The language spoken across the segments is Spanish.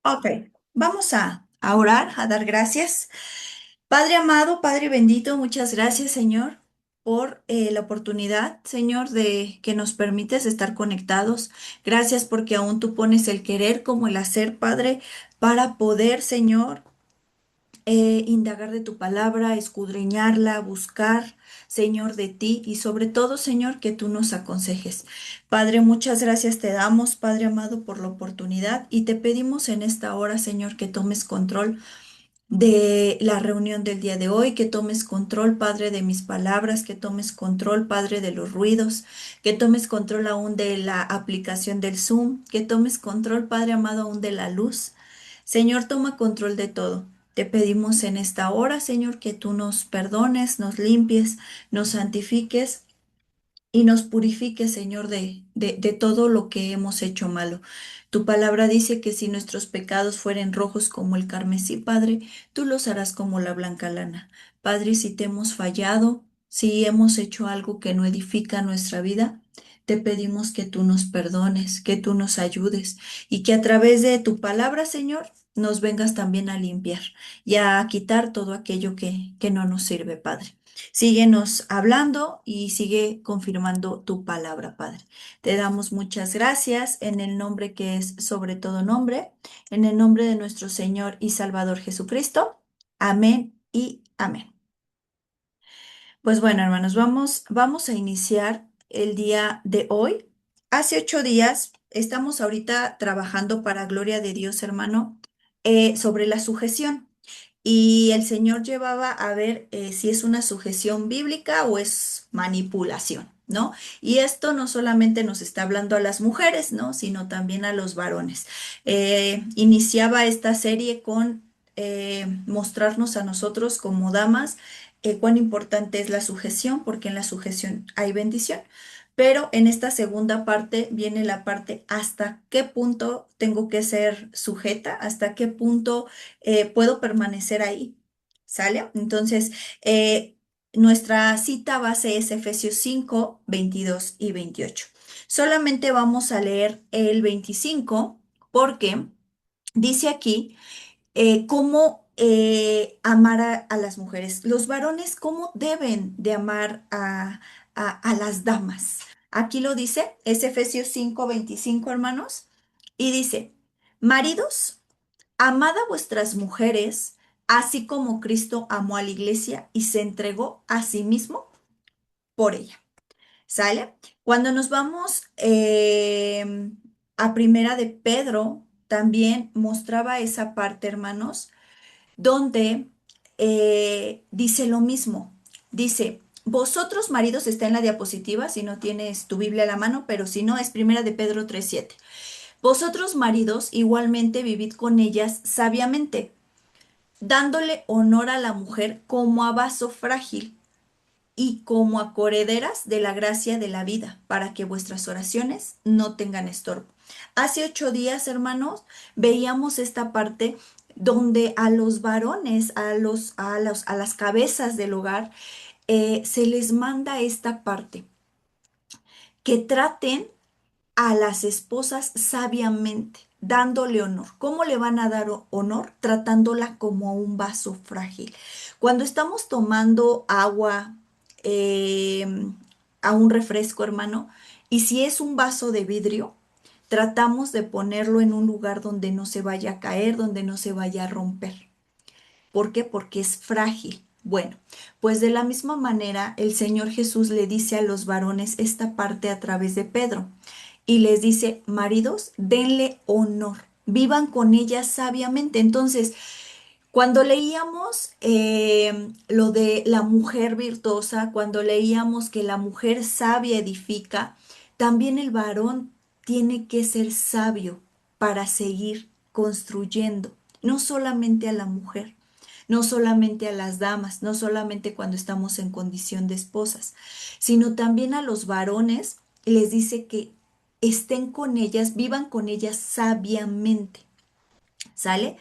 Ok, vamos a orar, a dar gracias. Padre amado, Padre bendito, muchas gracias, Señor, por la oportunidad, Señor, de que nos permites estar conectados. Gracias porque aún tú pones el querer como el hacer, Padre, para poder, Señor, indagar de tu palabra, escudriñarla, buscar, Señor, de ti y sobre todo, Señor, que tú nos aconsejes. Padre, muchas gracias te damos, Padre amado, por la oportunidad y te pedimos en esta hora, Señor, que tomes control de la reunión del día de hoy, que tomes control, Padre, de mis palabras, que tomes control, Padre, de los ruidos, que tomes control aún de la aplicación del Zoom, que tomes control, Padre amado, aún de la luz. Señor, toma control de todo. Te pedimos en esta hora, Señor, que tú nos perdones, nos limpies, nos santifiques y nos purifique, Señor, de todo lo que hemos hecho malo. Tu palabra dice que si nuestros pecados fueren rojos como el carmesí, Padre, tú los harás como la blanca lana. Padre, si te hemos fallado, si hemos hecho algo que no edifica nuestra vida, te pedimos que tú nos perdones, que tú nos ayudes y que a través de tu palabra, Señor, nos vengas también a limpiar y a quitar todo aquello que no nos sirve, Padre. Síguenos hablando y sigue confirmando tu palabra, Padre. Te damos muchas gracias en el nombre que es sobre todo nombre, en el nombre de nuestro Señor y Salvador Jesucristo. Amén y amén. Pues bueno, hermanos, vamos a iniciar el día de hoy. Hace 8 días estamos ahorita trabajando para gloria de Dios, hermano, sobre la sujeción. Y el Señor llevaba a ver si es una sujeción bíblica o es manipulación, ¿no? Y esto no solamente nos está hablando a las mujeres, ¿no? Sino también a los varones. Iniciaba esta serie con mostrarnos a nosotros como damas cuán importante es la sujeción, porque en la sujeción hay bendición. Pero en esta segunda parte viene la parte hasta qué punto tengo que ser sujeta, hasta qué punto puedo permanecer ahí. ¿Sale? Entonces, nuestra cita base es Efesios 5 22 y 28. Solamente vamos a leer el 25 porque dice aquí cómo amar a las mujeres. Los varones, cómo deben de amar a las damas. Aquí lo dice, es Efesios 5:25, hermanos, y dice, maridos, amad a vuestras mujeres, así como Cristo amó a la iglesia y se entregó a sí mismo por ella. ¿Sale? Cuando nos vamos a Primera de Pedro, también mostraba esa parte, hermanos, donde dice lo mismo. Dice, vosotros maridos, está en la diapositiva, si no tienes tu Biblia a la mano, pero si no, es Primera de Pedro 3:7. Vosotros maridos igualmente vivid con ellas sabiamente, dándole honor a la mujer como a vaso frágil y como a corederas de la gracia de la vida, para que vuestras oraciones no tengan estorbo. Hace 8 días, hermanos, veíamos esta parte donde a los varones, a las cabezas del hogar, se les manda esta parte, que traten a las esposas sabiamente, dándole honor. ¿Cómo le van a dar honor? Tratándola como a un vaso frágil. Cuando estamos tomando agua, eh, a un refresco, hermano, y si es un vaso de vidrio, tratamos de ponerlo en un lugar donde no se vaya a caer, donde no se vaya a romper. ¿Por qué? Porque es frágil. Bueno, pues de la misma manera el Señor Jesús le dice a los varones esta parte a través de Pedro y les dice, maridos, denle honor, vivan con ella sabiamente. Entonces, cuando leíamos lo de la mujer virtuosa, cuando leíamos que la mujer sabia edifica, también el varón tiene que ser sabio para seguir construyendo, no solamente a la mujer, no solamente a las damas, no solamente cuando estamos en condición de esposas, sino también a los varones les dice que estén con ellas, vivan con ellas sabiamente, ¿sale?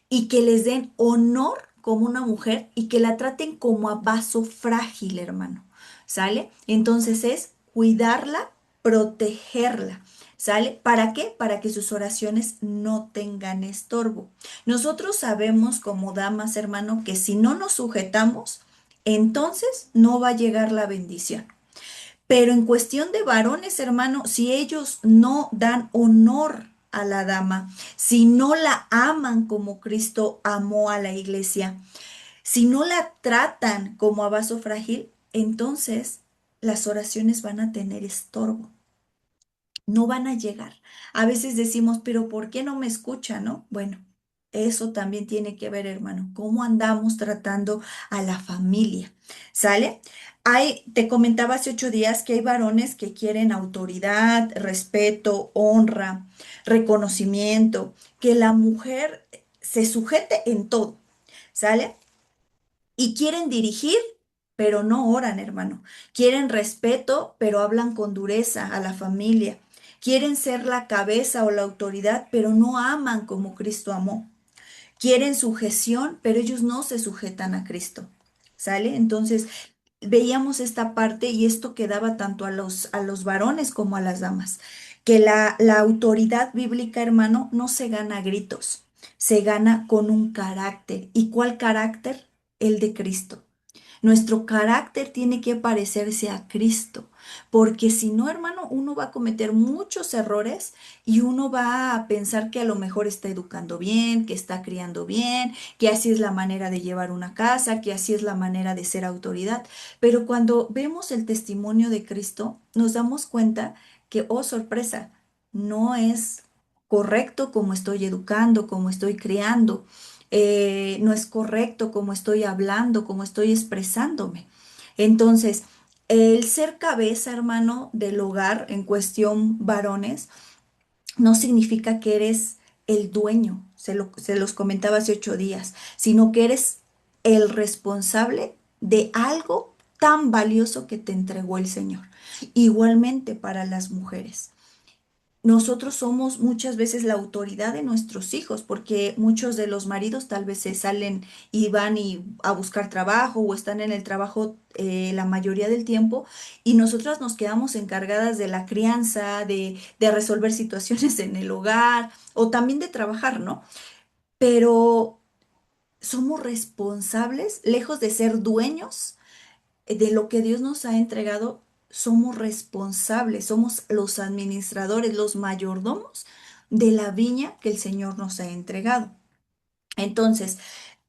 Y que les den honor como una mujer y que la traten como a vaso frágil, hermano, ¿sale? Entonces es cuidarla, protegerla. ¿Sale? ¿Para qué? Para que sus oraciones no tengan estorbo. Nosotros sabemos como damas, hermano, que si no nos sujetamos, entonces no va a llegar la bendición. Pero en cuestión de varones, hermano, si ellos no dan honor a la dama, si no la aman como Cristo amó a la iglesia, si no la tratan como a vaso frágil, entonces las oraciones van a tener estorbo, no van a llegar. A veces decimos, pero ¿por qué no me escucha, no? Bueno, eso también tiene que ver, hermano, cómo andamos tratando a la familia, ¿sale? Te comentaba hace 8 días que hay varones que quieren autoridad, respeto, honra, reconocimiento, que la mujer se sujete en todo, ¿sale? Y quieren dirigir, pero no oran, hermano. Quieren respeto, pero hablan con dureza a la familia. Quieren ser la cabeza o la autoridad, pero no aman como Cristo amó. Quieren sujeción, pero ellos no se sujetan a Cristo. ¿Sale? Entonces, veíamos esta parte y esto quedaba tanto a los varones como a las damas, que la autoridad bíblica, hermano, no se gana a gritos, se gana con un carácter. ¿Y cuál carácter? El de Cristo. Nuestro carácter tiene que parecerse a Cristo, porque si no, hermano, uno va a cometer muchos errores y uno va a pensar que a lo mejor está educando bien, que está criando bien, que así es la manera de llevar una casa, que así es la manera de ser autoridad. Pero cuando vemos el testimonio de Cristo, nos damos cuenta que, oh sorpresa, no es correcto como estoy educando, como estoy criando, no es correcto como estoy hablando, como estoy expresándome. Entonces, el ser cabeza, hermano, del hogar en cuestión varones, no significa que eres el dueño, se los comentaba hace 8 días, sino que eres el responsable de algo tan valioso que te entregó el Señor. Igualmente para las mujeres. Nosotros somos muchas veces la autoridad de nuestros hijos, porque muchos de los maridos tal vez se salen y van a buscar trabajo o están en el trabajo la mayoría del tiempo y nosotras nos quedamos encargadas de la crianza, de resolver situaciones en el hogar o también de trabajar, ¿no? Pero somos responsables, lejos de ser dueños de lo que Dios nos ha entregado, somos responsables, somos los administradores, los mayordomos de la viña que el Señor nos ha entregado. Entonces,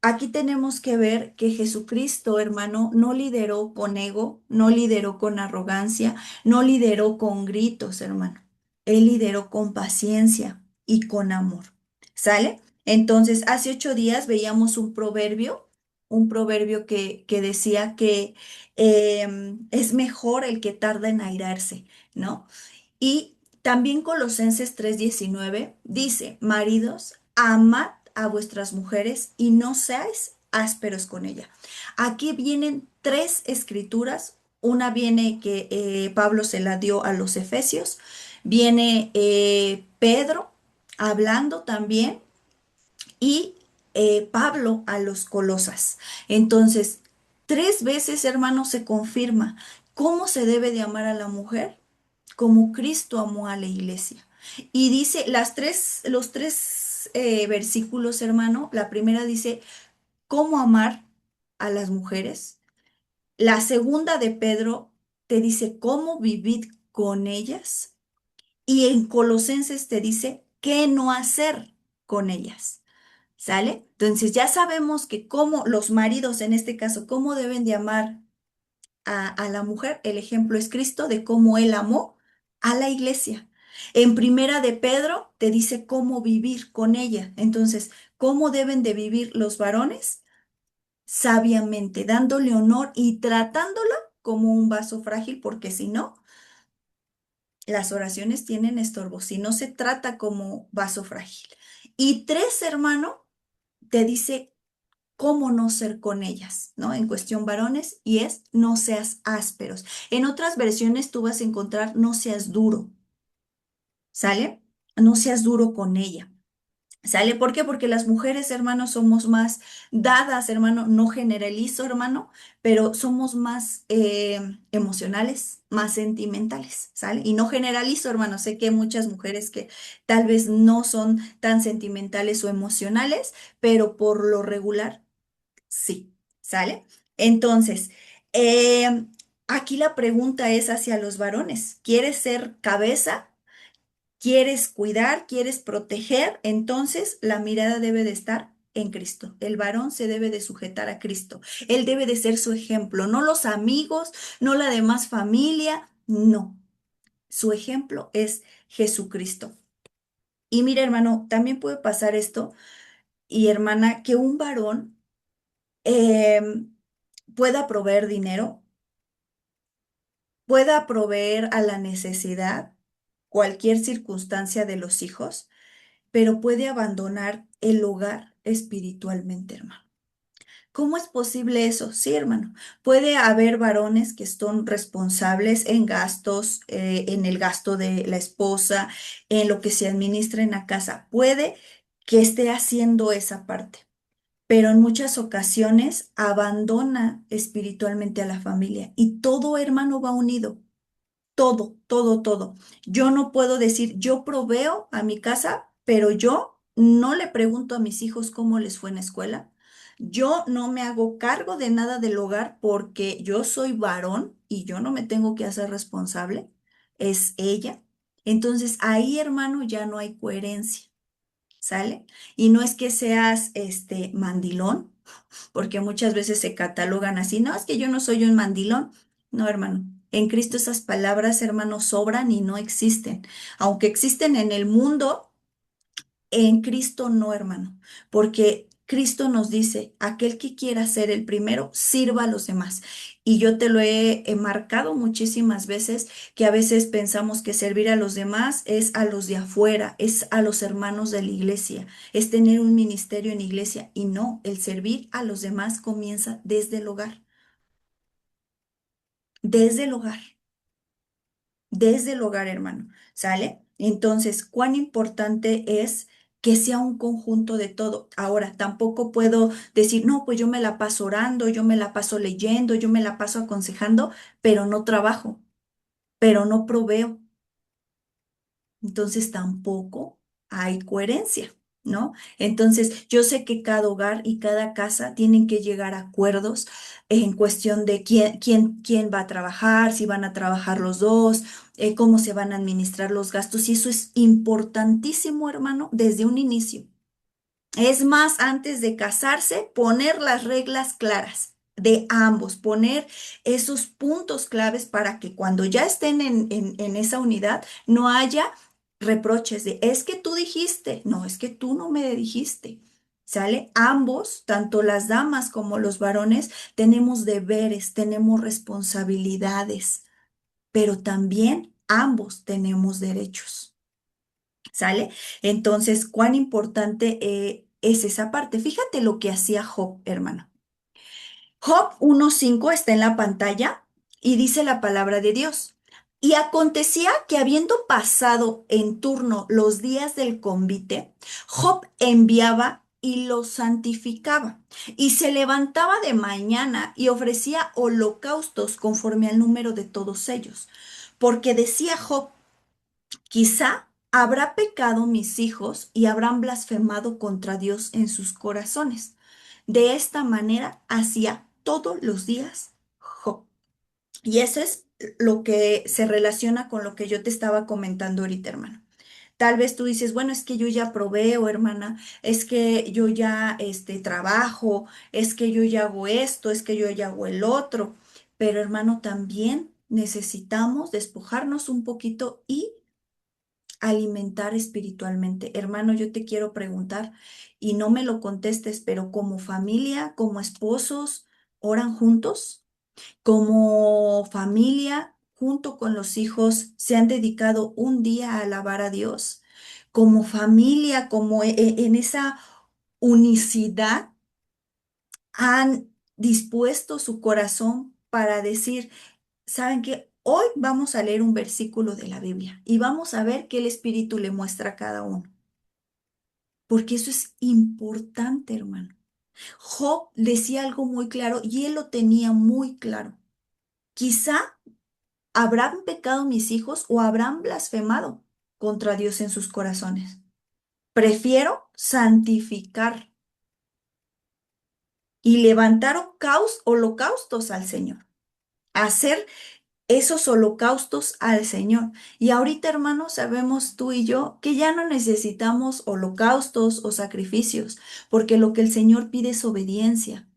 aquí tenemos que ver que Jesucristo, hermano, no lideró con ego, no lideró con arrogancia, no lideró con gritos, hermano. Él lideró con paciencia y con amor. ¿Sale? Entonces, hace 8 días veíamos un proverbio que decía que es mejor el que tarda en airarse, ¿no? Y también Colosenses 3:19 dice, maridos, amad a vuestras mujeres y no seáis ásperos con ella. Aquí vienen tres escrituras. Una viene que Pablo se la dio a los Efesios. Viene Pedro hablando también y Pablo a los Colosas. Entonces, 3 veces, hermano, se confirma cómo se debe de amar a la mujer, como Cristo amó a la iglesia. Y dice, los tres versículos, hermano, la primera dice, cómo amar a las mujeres. La segunda de Pedro te dice, cómo vivir con ellas. Y en Colosenses te dice, qué no hacer con ellas. ¿Sale? Entonces ya sabemos que cómo los maridos, en este caso, cómo deben de amar a la mujer. El ejemplo es Cristo de cómo él amó a la iglesia. En primera de Pedro te dice cómo vivir con ella. Entonces, ¿cómo deben de vivir los varones? Sabiamente, dándole honor y tratándola como un vaso frágil, porque si no, las oraciones tienen estorbo, si no se trata como vaso frágil. Y tres, hermano, te dice cómo no ser con ellas, ¿no? En cuestión varones, y es no seas ásperos. En otras versiones tú vas a encontrar no seas duro, ¿sale? No seas duro con ella. ¿Sale? ¿Por qué? Porque las mujeres, hermano, somos más dadas, hermano, no generalizo, hermano, pero somos más emocionales, más sentimentales, ¿sale? Y no generalizo, hermano, sé que hay muchas mujeres que tal vez no son tan sentimentales o emocionales, pero por lo regular, sí, ¿sale? Entonces, aquí la pregunta es hacia los varones. ¿Quieres ser cabeza? ¿Quieres cuidar? ¿Quieres proteger? Entonces la mirada debe de estar en Cristo. El varón se debe de sujetar a Cristo. Él debe de ser su ejemplo, no los amigos, no la demás familia, no. Su ejemplo es Jesucristo. Y mira, hermano, también puede pasar esto, y hermana, que un varón pueda proveer dinero, pueda proveer a la necesidad, cualquier circunstancia de los hijos, pero puede abandonar el hogar espiritualmente, hermano. ¿Cómo es posible eso? Sí, hermano. Puede haber varones que son responsables en gastos, en el gasto de la esposa, en lo que se administra en la casa. Puede que esté haciendo esa parte, pero en muchas ocasiones abandona espiritualmente a la familia y todo hermano va unido. Todo, todo, todo. Yo no puedo decir, yo proveo a mi casa, pero yo no le pregunto a mis hijos cómo les fue en la escuela. Yo no me hago cargo de nada del hogar porque yo soy varón y yo no me tengo que hacer responsable. Es ella. Entonces ahí, hermano, ya no hay coherencia, ¿sale? Y no es que seas mandilón, porque muchas veces se catalogan así, no, es que yo no soy un mandilón. No, hermano, en Cristo esas palabras, hermano, sobran y no existen. Aunque existen en el mundo, en Cristo no, hermano, porque Cristo nos dice, aquel que quiera ser el primero, sirva a los demás. Y yo te lo he marcado muchísimas veces, que a veces pensamos que servir a los demás es a los de afuera, es a los hermanos de la iglesia, es tener un ministerio en iglesia. Y no, el servir a los demás comienza desde el hogar desde el hogar, hermano, ¿sale? Entonces, cuán importante es que sea un conjunto de todo. Ahora, tampoco puedo decir, no, pues yo me la paso orando, yo me la paso leyendo, yo me la paso aconsejando, pero no trabajo, pero no proveo. Entonces tampoco hay coherencia, ¿no? Entonces yo sé que cada hogar y cada casa tienen que llegar a acuerdos en cuestión de quién va a trabajar, si van a trabajar los dos, cómo se van a administrar los gastos. Y eso es importantísimo, hermano, desde un inicio. Es más, antes de casarse, poner las reglas claras de ambos, poner esos puntos claves para que cuando ya estén en esa unidad no haya reproches de, es que tú dijiste, no, es que tú no me dijiste. ¿Sale? Ambos, tanto las damas como los varones, tenemos deberes, tenemos responsabilidades, pero también ambos tenemos derechos. ¿Sale? Entonces, cuán importante es esa parte. Fíjate lo que hacía Job, hermano. Job 1:5 está en la pantalla y dice la palabra de Dios. Y acontecía que habiendo pasado en turno los días del convite, Job enviaba y los santificaba, y se levantaba de mañana y ofrecía holocaustos conforme al número de todos ellos. Porque decía Job, quizá habrá pecado mis hijos y habrán blasfemado contra Dios en sus corazones. De esta manera hacía todos los días Job. Y eso es lo que se relaciona con lo que yo te estaba comentando ahorita, hermano. Tal vez tú dices, bueno, es que yo ya proveo, hermana, es que yo ya trabajo, es que yo ya hago esto, es que yo ya hago el otro. Pero, hermano, también necesitamos despojarnos un poquito y alimentar espiritualmente. Hermano, yo te quiero preguntar y no me lo contestes, pero como familia, como esposos, ¿oran juntos? Como familia, junto con los hijos, se han dedicado un día a alabar a Dios. Como familia, como en esa unicidad, han dispuesto su corazón para decir, ¿saben qué? Hoy vamos a leer un versículo de la Biblia y vamos a ver qué el Espíritu le muestra a cada uno. porque eso es importante, hermano. Job decía algo muy claro y él lo tenía muy claro. Quizá habrán pecado mis hijos o habrán blasfemado contra Dios en sus corazones. Prefiero santificar y levantar holocaustos al Señor, hacer esos holocaustos al Señor. Y ahorita, hermanos, sabemos tú y yo que ya no necesitamos holocaustos o sacrificios, porque lo que el Señor pide es obediencia.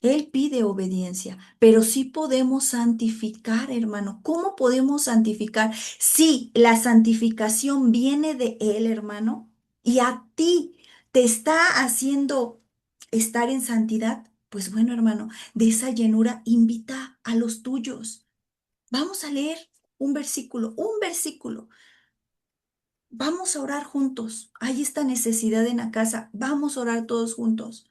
Él pide obediencia, pero sí podemos santificar, hermano. ¿Cómo podemos santificar? Sí, la santificación viene de Él, hermano, y a ti te está haciendo estar en santidad. Pues bueno, hermano, de esa llenura invita a los tuyos. Vamos a leer un versículo, un versículo. Vamos a orar juntos. Hay esta necesidad en la casa. Vamos a orar todos juntos.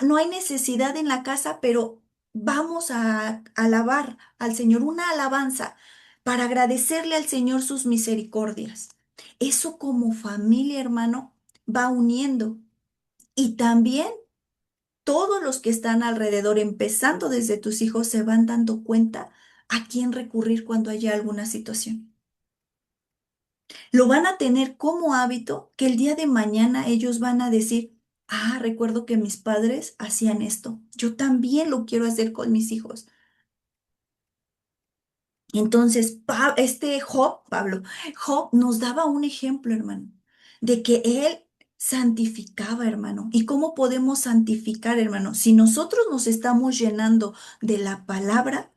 No hay necesidad en la casa, pero vamos a alabar al Señor, una alabanza para agradecerle al Señor sus misericordias. Eso como familia, hermano, va uniendo. Y también todos los que están alrededor, empezando desde tus hijos, se van dando cuenta a quién recurrir cuando haya alguna situación. Lo van a tener como hábito que el día de mañana ellos van a decir, recuerdo que mis padres hacían esto. Yo también lo quiero hacer con mis hijos. Entonces, Job nos daba un ejemplo, hermano, de que él santificaba, hermano. ¿Y cómo podemos santificar, hermano? Si nosotros nos estamos llenando de la palabra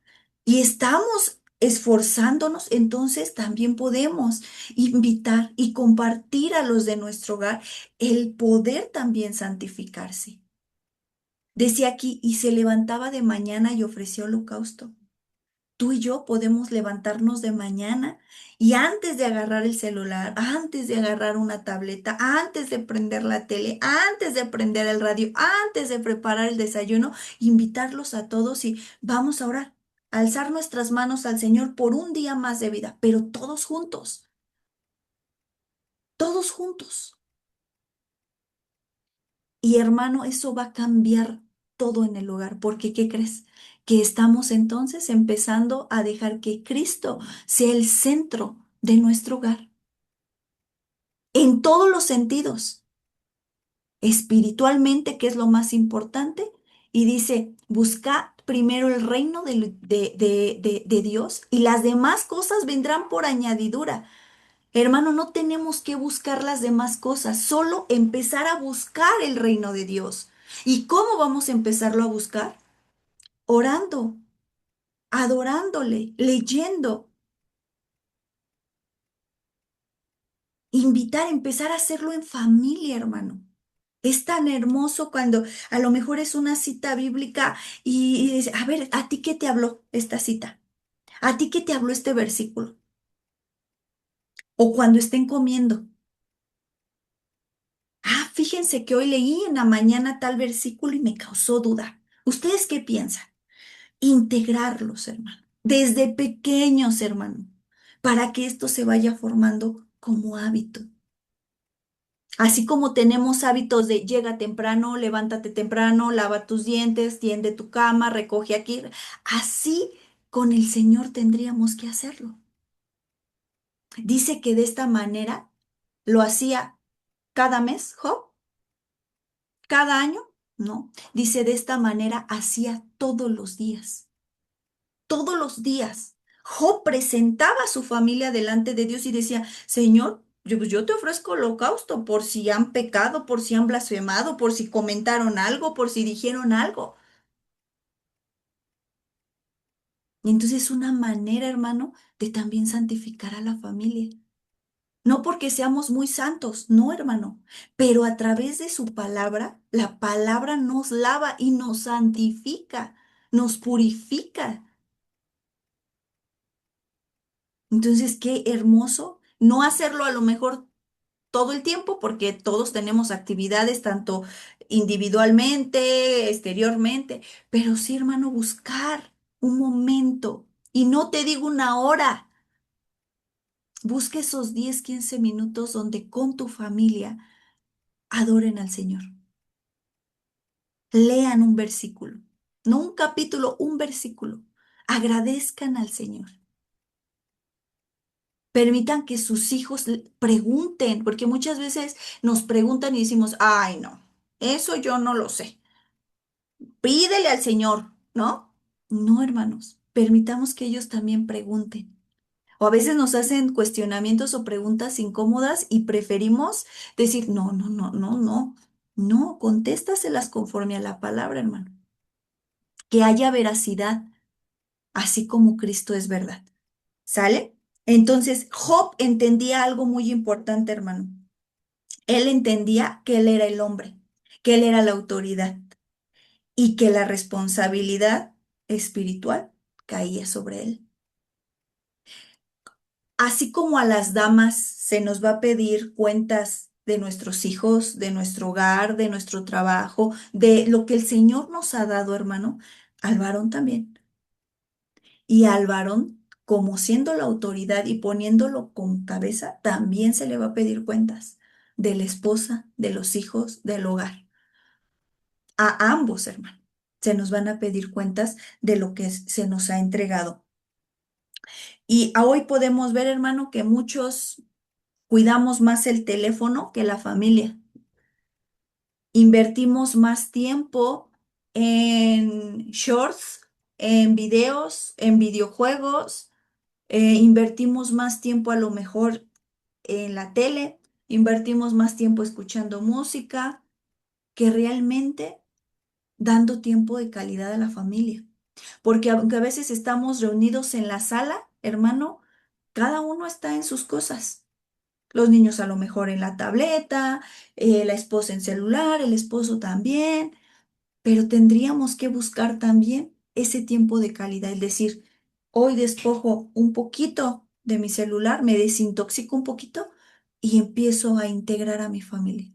y estamos esforzándonos, entonces también podemos invitar y compartir a los de nuestro hogar el poder también santificarse. Decía aquí, y se levantaba de mañana y ofrecía holocausto. Tú y yo podemos levantarnos de mañana y antes de agarrar el celular, antes de agarrar una tableta, antes de prender la tele, antes de prender el radio, antes de preparar el desayuno, invitarlos a todos y vamos a orar, alzar nuestras manos al Señor por un día más de vida, pero todos juntos. Y hermano, eso va a cambiar todo en el hogar, porque ¿qué crees? Que estamos entonces empezando a dejar que Cristo sea el centro de nuestro hogar, en todos los sentidos, espiritualmente, que es lo más importante, y dice, busca primero el reino de Dios y las demás cosas vendrán por añadidura. Hermano, no tenemos que buscar las demás cosas, solo empezar a buscar el reino de Dios. ¿Y cómo vamos a empezarlo a buscar? Orando, adorándole, leyendo, invitar, empezar a hacerlo en familia, hermano. Es tan hermoso cuando a lo mejor es una cita bíblica y dice, a ver, ¿a ti qué te habló esta cita? ¿A ti qué te habló este versículo? O cuando estén comiendo. Fíjense que hoy leí en la mañana tal versículo y me causó duda. ¿Ustedes qué piensan? Integrarlos, hermano, desde pequeños, hermano, para que esto se vaya formando como hábito. Así como tenemos hábitos de llega temprano, levántate temprano, lava tus dientes, tiende tu cama, recoge aquí, así con el Señor tendríamos que hacerlo. Dice que de esta manera lo hacía cada mes, Job, cada año, no. Dice de esta manera hacía todos los días. Todos los días. Job presentaba a su familia delante de Dios y decía, Señor, yo te ofrezco holocausto por si han pecado, por si han blasfemado, por si comentaron algo, por si dijeron algo. Y entonces es una manera, hermano, de también santificar a la familia. No porque seamos muy santos, no, hermano, pero a través de su palabra, la palabra nos lava y nos santifica, nos purifica. Entonces, qué hermoso no hacerlo a lo mejor todo el tiempo, porque todos tenemos actividades tanto individualmente, exteriormente, pero sí, hermano, buscar un momento, y no te digo una hora, Busca esos 10, 15 minutos donde con tu familia adoren al Señor. Lean un versículo, no un capítulo, un versículo. Agradezcan al Señor. Permitan que sus hijos pregunten, porque muchas veces nos preguntan y decimos, ay, no, eso yo no lo sé. Pídele al Señor, ¿no? No, hermanos, permitamos que ellos también pregunten. O a veces nos hacen cuestionamientos o preguntas incómodas y preferimos decir, no, no, no, no, no, no, contéstaselas conforme a la palabra, hermano. Que haya veracidad, así como Cristo es verdad. ¿Sale? Entonces, Job entendía algo muy importante, hermano. Él entendía que él era el hombre, que él era la autoridad y que la responsabilidad espiritual caía sobre él. Así como a las damas se nos va a pedir cuentas de nuestros hijos, de nuestro hogar, de nuestro trabajo, de lo que el Señor nos ha dado, hermano, al varón también. Y al varón, como siendo la autoridad y poniéndolo con cabeza, también se le va a pedir cuentas de la esposa, de los hijos, del hogar. A ambos, hermano, se nos van a pedir cuentas de lo que se nos ha entregado. Y a hoy podemos ver, hermano, que muchos cuidamos más el teléfono que la familia. Invertimos más tiempo en shorts, en videos, en videojuegos. Invertimos más tiempo a lo mejor en la tele, invertimos más tiempo escuchando música que realmente dando tiempo de calidad a la familia. Porque aunque a veces estamos reunidos en la sala, hermano, cada uno está en sus cosas. Los niños a lo mejor en la tableta, la esposa en celular, el esposo también, pero tendríamos que buscar también ese tiempo de calidad, es decir, hoy despojo un poquito de mi celular, me desintoxico un poquito y empiezo a integrar a mi familia,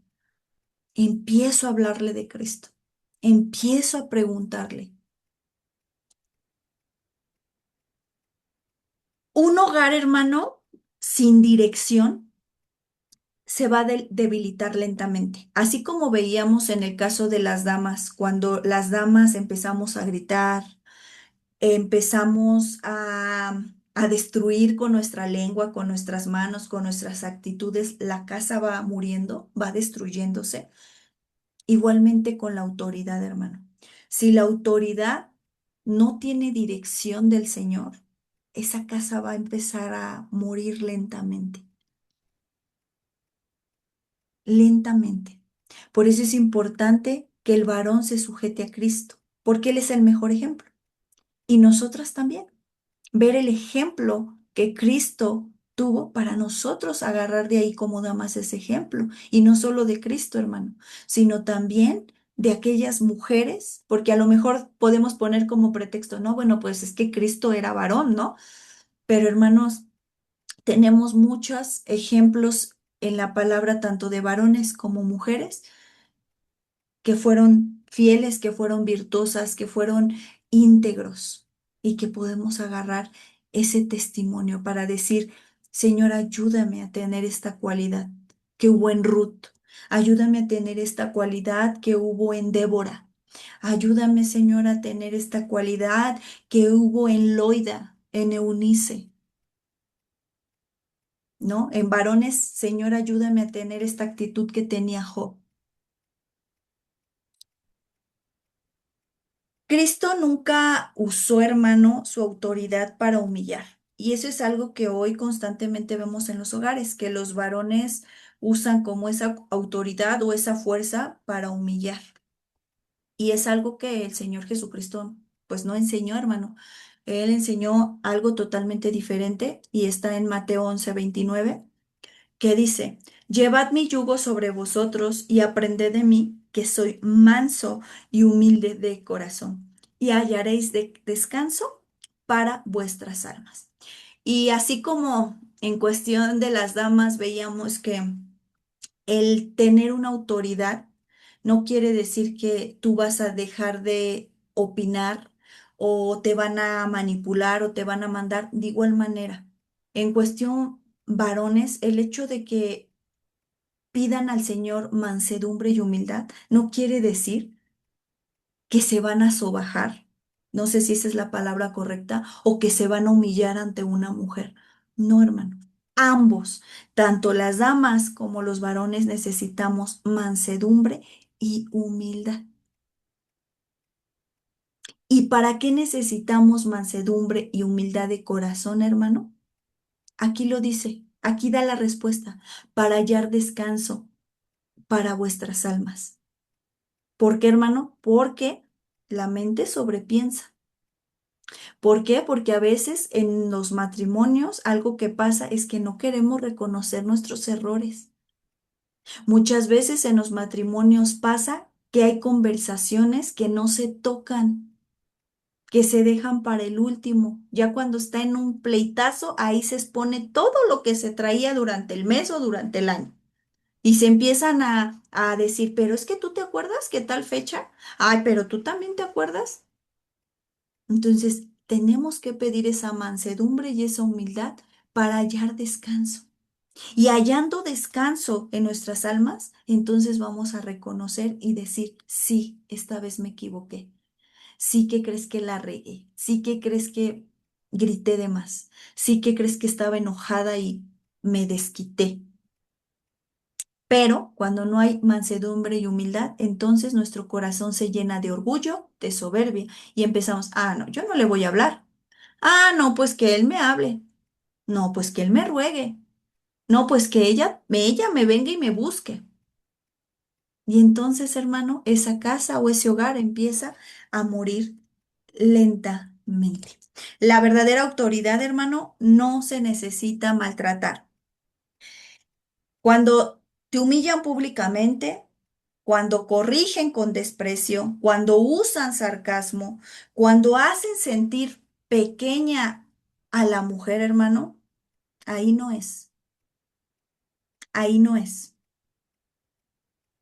empiezo a hablarle de Cristo, empiezo a preguntarle. Un hogar, hermano, sin dirección se va a debilitar lentamente. Así como veíamos en el caso de las damas, cuando las damas empezamos a gritar, empezamos a destruir con nuestra lengua, con nuestras manos, con nuestras actitudes, la casa va muriendo, va destruyéndose. Igualmente con la autoridad, hermano. Si la autoridad no tiene dirección del Señor, esa casa va a empezar a morir lentamente, lentamente. Por eso es importante que el varón se sujete a Cristo, porque Él es el mejor ejemplo. Y nosotras también. Ver el ejemplo que Cristo tuvo para nosotros agarrar de ahí como damas ese ejemplo. Y no solo de Cristo, hermano, sino también de aquellas mujeres, porque a lo mejor podemos poner como pretexto, no, bueno, pues es que Cristo era varón, ¿no? Pero hermanos, tenemos muchos ejemplos en la palabra, tanto de varones como mujeres que fueron fieles, que fueron virtuosas, que fueron íntegros y que podemos agarrar ese testimonio para decir, Señor, ayúdame a tener esta cualidad que hubo en Ruth, ayúdame a tener esta cualidad que hubo en Débora, ayúdame, Señor, a tener esta cualidad que hubo en Loida, en Eunice, ¿no? En varones, Señor, ayúdame a tener esta actitud que tenía Job. Cristo nunca usó, hermano, su autoridad para humillar. Y eso es algo que hoy constantemente vemos en los hogares, que los varones usan como esa autoridad o esa fuerza para humillar. Y es algo que el Señor Jesucristo, pues no enseñó, hermano. Él enseñó algo totalmente diferente y está en Mateo 11:29 que dice, llevad mi yugo sobre vosotros y aprended de mí, que soy manso y humilde de corazón, y hallaréis descanso para vuestras almas. Y así como en cuestión de las damas veíamos que el tener una autoridad no quiere decir que tú vas a dejar de opinar o te van a manipular o te van a mandar de igual manera. En cuestión varones, el hecho de que pidan al Señor mansedumbre y humildad no quiere decir que se van a sobajar, no sé si esa es la palabra correcta, o que se van a humillar ante una mujer. No, hermano. Ambos, tanto las damas como los varones, necesitamos mansedumbre y humildad. ¿Y para qué necesitamos mansedumbre y humildad de corazón, hermano? Aquí lo dice, aquí da la respuesta, para hallar descanso para vuestras almas. ¿Por qué, hermano? Porque la mente sobrepiensa. ¿Por qué? Porque a veces en los matrimonios algo que pasa es que no queremos reconocer nuestros errores. Muchas veces en los matrimonios pasa que hay conversaciones que no se tocan, que se dejan para el último. Ya cuando está en un pleitazo, ahí se expone todo lo que se traía durante el mes o durante el año. Y se empiezan a decir, pero es que tú te acuerdas que tal fecha, ay, pero tú también te acuerdas. Entonces, tenemos que pedir esa mansedumbre y esa humildad para hallar descanso. Y hallando descanso en nuestras almas, entonces vamos a reconocer y decir, sí, esta vez me equivoqué. Sí que crees que la regué. Sí que crees que grité de más. Sí que crees que estaba enojada y me desquité. Pero cuando no hay mansedumbre y humildad, entonces nuestro corazón se llena de orgullo, de soberbia y empezamos, ah, no, yo no le voy a hablar. Ah, no, pues que él me hable. No, pues que él me ruegue. No, pues que ella me venga y me busque. Y entonces, hermano, esa casa o ese hogar empieza a morir lentamente. La verdadera autoridad, hermano, no se necesita maltratar. Cuando te humillan públicamente, cuando corrigen con desprecio, cuando usan sarcasmo, cuando hacen sentir pequeña a la mujer, hermano, ahí no es, ahí no es.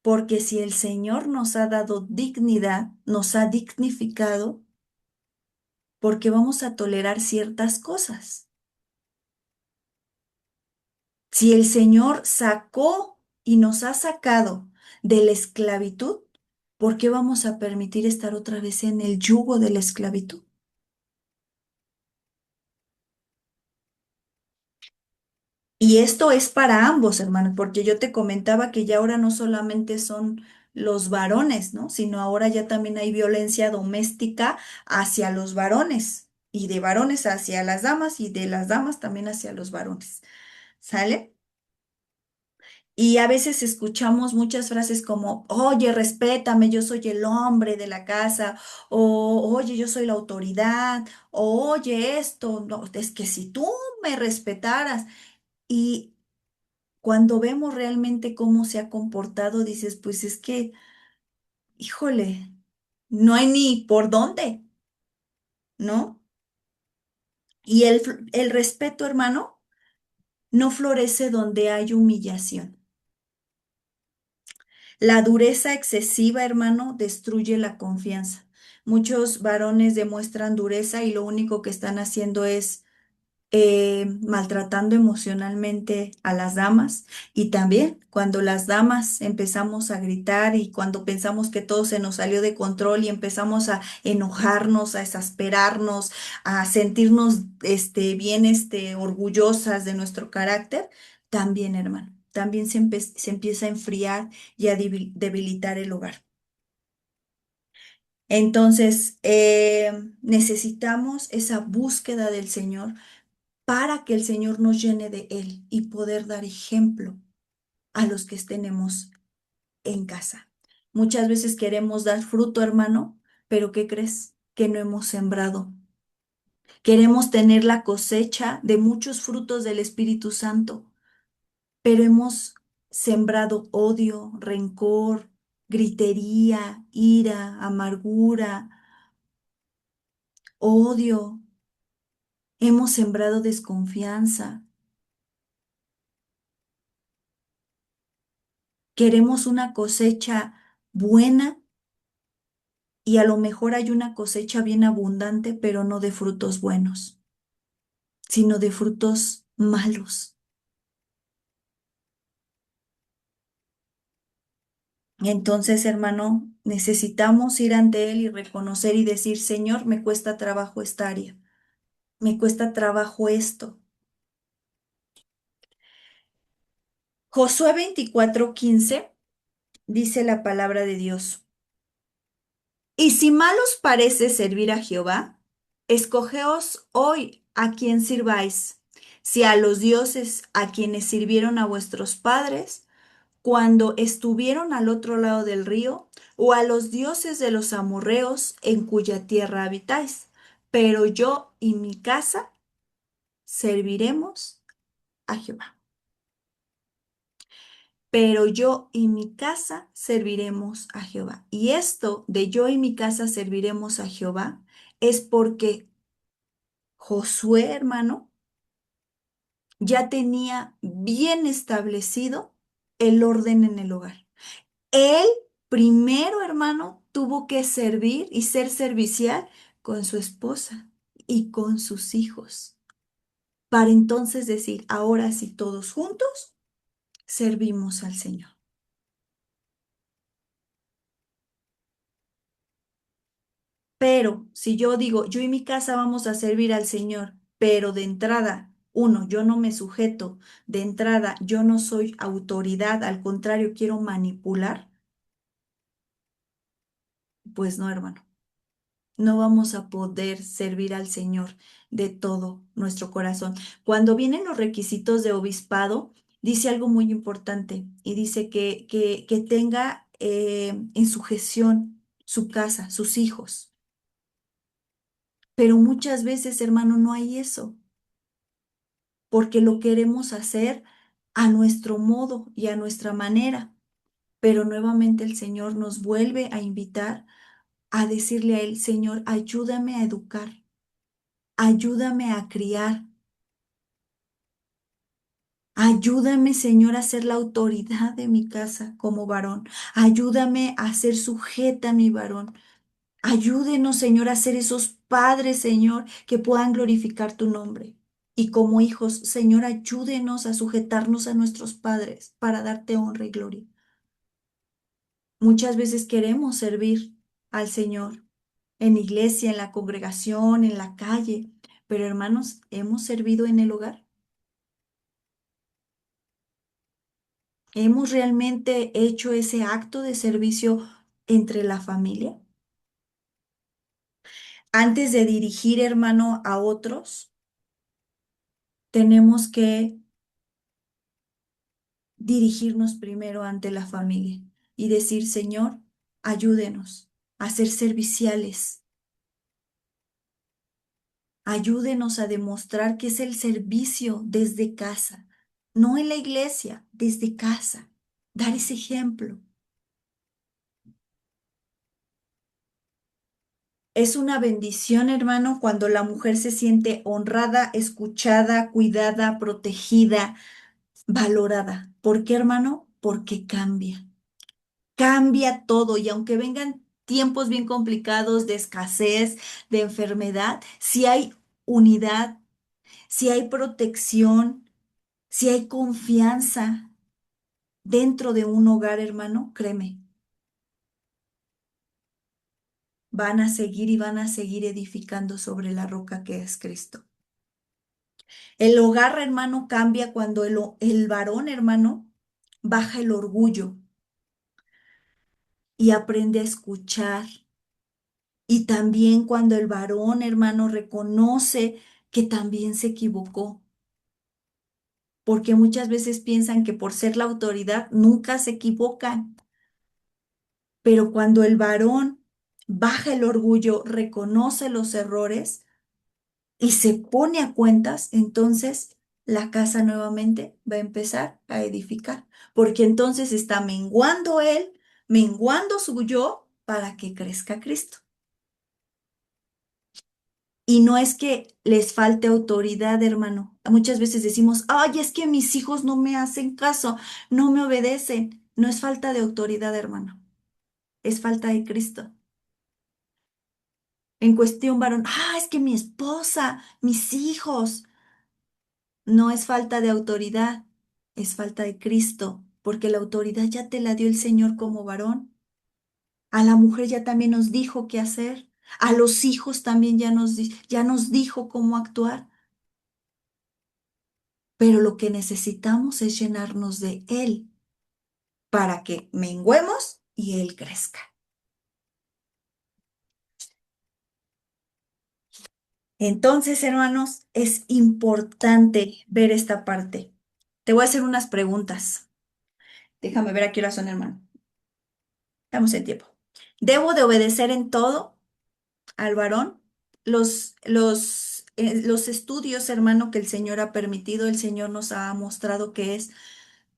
Porque si el Señor nos ha dado dignidad, nos ha dignificado, ¿por qué vamos a tolerar ciertas cosas? Si el Señor sacó y nos ha sacado de la esclavitud, ¿por qué vamos a permitir estar otra vez en el yugo de la esclavitud? Y esto es para ambos, hermanos, porque yo te comentaba que ya ahora no solamente son los varones, ¿no? Sino ahora ya también hay violencia doméstica hacia los varones y de varones hacia las damas y de las damas también hacia los varones. ¿Sale? Y a veces escuchamos muchas frases como, oye, respétame, yo soy el hombre de la casa, o oye, yo soy la autoridad, o oye esto, no, es que si tú me respetaras. Y cuando vemos realmente cómo se ha comportado, dices, pues es que, híjole, no hay ni por dónde, ¿no? Y el respeto, hermano, no florece donde hay humillación. La dureza excesiva, hermano, destruye la confianza. Muchos varones demuestran dureza y lo único que están haciendo es maltratando emocionalmente a las damas y también cuando las damas empezamos a gritar y cuando pensamos que todo se nos salió de control y empezamos a enojarnos, a exasperarnos, a sentirnos bien orgullosas de nuestro carácter, también, hermano, también se empieza a enfriar y a debilitar el hogar. Entonces, necesitamos esa búsqueda del Señor para que el Señor nos llene de Él y poder dar ejemplo a los que tenemos en casa. Muchas veces queremos dar fruto, hermano, pero ¿qué crees? Que no hemos sembrado. Queremos tener la cosecha de muchos frutos del Espíritu Santo, pero hemos sembrado odio, rencor, gritería, ira, amargura, odio. Hemos sembrado desconfianza. Queremos una cosecha buena y a lo mejor hay una cosecha bien abundante, pero no de frutos buenos, sino de frutos malos. Entonces, hermano, necesitamos ir ante Él y reconocer y decir, Señor, me cuesta trabajo esta área, me cuesta trabajo esto. Josué 24:15 dice la palabra de Dios. Y si mal os parece servir a Jehová, escogeos hoy a quién sirváis, si a los dioses a quienes sirvieron a vuestros padres cuando estuvieron al otro lado del río, o a los dioses de los amorreos en cuya tierra habitáis. Pero yo y mi casa serviremos a Jehová. Pero yo y mi casa serviremos a Jehová. Y esto de yo y mi casa serviremos a Jehová es porque Josué, hermano, ya tenía bien establecido el orden en el hogar. Él primero, hermano, tuvo que servir y ser servicial con su esposa y con sus hijos, para entonces decir, ahora sí, todos juntos servimos al Señor. Pero si yo digo, yo y mi casa vamos a servir al Señor, pero de entrada, uno, yo no me sujeto, de entrada, yo no soy autoridad, al contrario, quiero manipular, pues no, hermano. No vamos a poder servir al Señor de todo nuestro corazón. Cuando vienen los requisitos de obispado, dice algo muy importante y dice que tenga en sujeción su casa, sus hijos. Pero muchas veces, hermano, no hay eso, porque lo queremos hacer a nuestro modo y a nuestra manera. Pero nuevamente el Señor nos vuelve a invitar a decirle a Él, Señor, ayúdame a educar, ayúdame a criar. Ayúdame, Señor, a ser la autoridad de mi casa como varón. Ayúdame a ser sujeta a mi varón. Ayúdenos, Señor, a ser esos padres, Señor, que puedan glorificar tu nombre. Y como hijos, Señor, ayúdenos a sujetarnos a nuestros padres para darte honra y gloria. Muchas veces queremos servir al Señor en iglesia, en la congregación, en la calle, pero hermanos, ¿hemos servido en el hogar? ¿Hemos realmente hecho ese acto de servicio entre la familia? Antes de dirigir, hermano, a otros, tenemos que dirigirnos primero ante la familia y decir, Señor, ayúdenos a ser serviciales, ayúdenos a demostrar que es el servicio desde casa, no en la iglesia, desde casa, dar ese ejemplo. Es una bendición, hermano, cuando la mujer se siente honrada, escuchada, cuidada, protegida, valorada. ¿Por qué, hermano? Porque cambia. Cambia todo y aunque vengan tiempos bien complicados de escasez, de enfermedad, si hay unidad, si hay protección, si hay confianza dentro de un hogar, hermano, créeme, van a seguir y van a seguir edificando sobre la roca que es Cristo. El hogar, hermano, cambia cuando el varón, hermano, baja el orgullo y aprende a escuchar. Y también cuando el varón, hermano, reconoce que también se equivocó. Porque muchas veces piensan que por ser la autoridad nunca se equivocan. Pero cuando el varón baja el orgullo, reconoce los errores, y se pone a cuentas, entonces la casa nuevamente va a empezar a edificar, porque entonces está menguando él, menguando su yo para que crezca Cristo. Y no es que les falte autoridad, hermano. Muchas veces decimos, ay, es que mis hijos no me hacen caso, no me obedecen. No es falta de autoridad, hermano, es falta de Cristo. En cuestión varón, es que mi esposa, mis hijos. No es falta de autoridad, es falta de Cristo. porque la autoridad ya te la dio el Señor como varón. A la mujer ya también nos dijo qué hacer. A los hijos también ya nos dijo cómo actuar. Pero lo que necesitamos es llenarnos de Él para que menguemos y Él crezca. Entonces, hermanos, es importante ver esta parte. Te voy a hacer unas preguntas. Déjame ver a qué hora son, hermano. Estamos en tiempo. ¿Debo de obedecer en todo al varón? Los estudios, hermano, que el Señor ha permitido, el Señor nos ha mostrado que es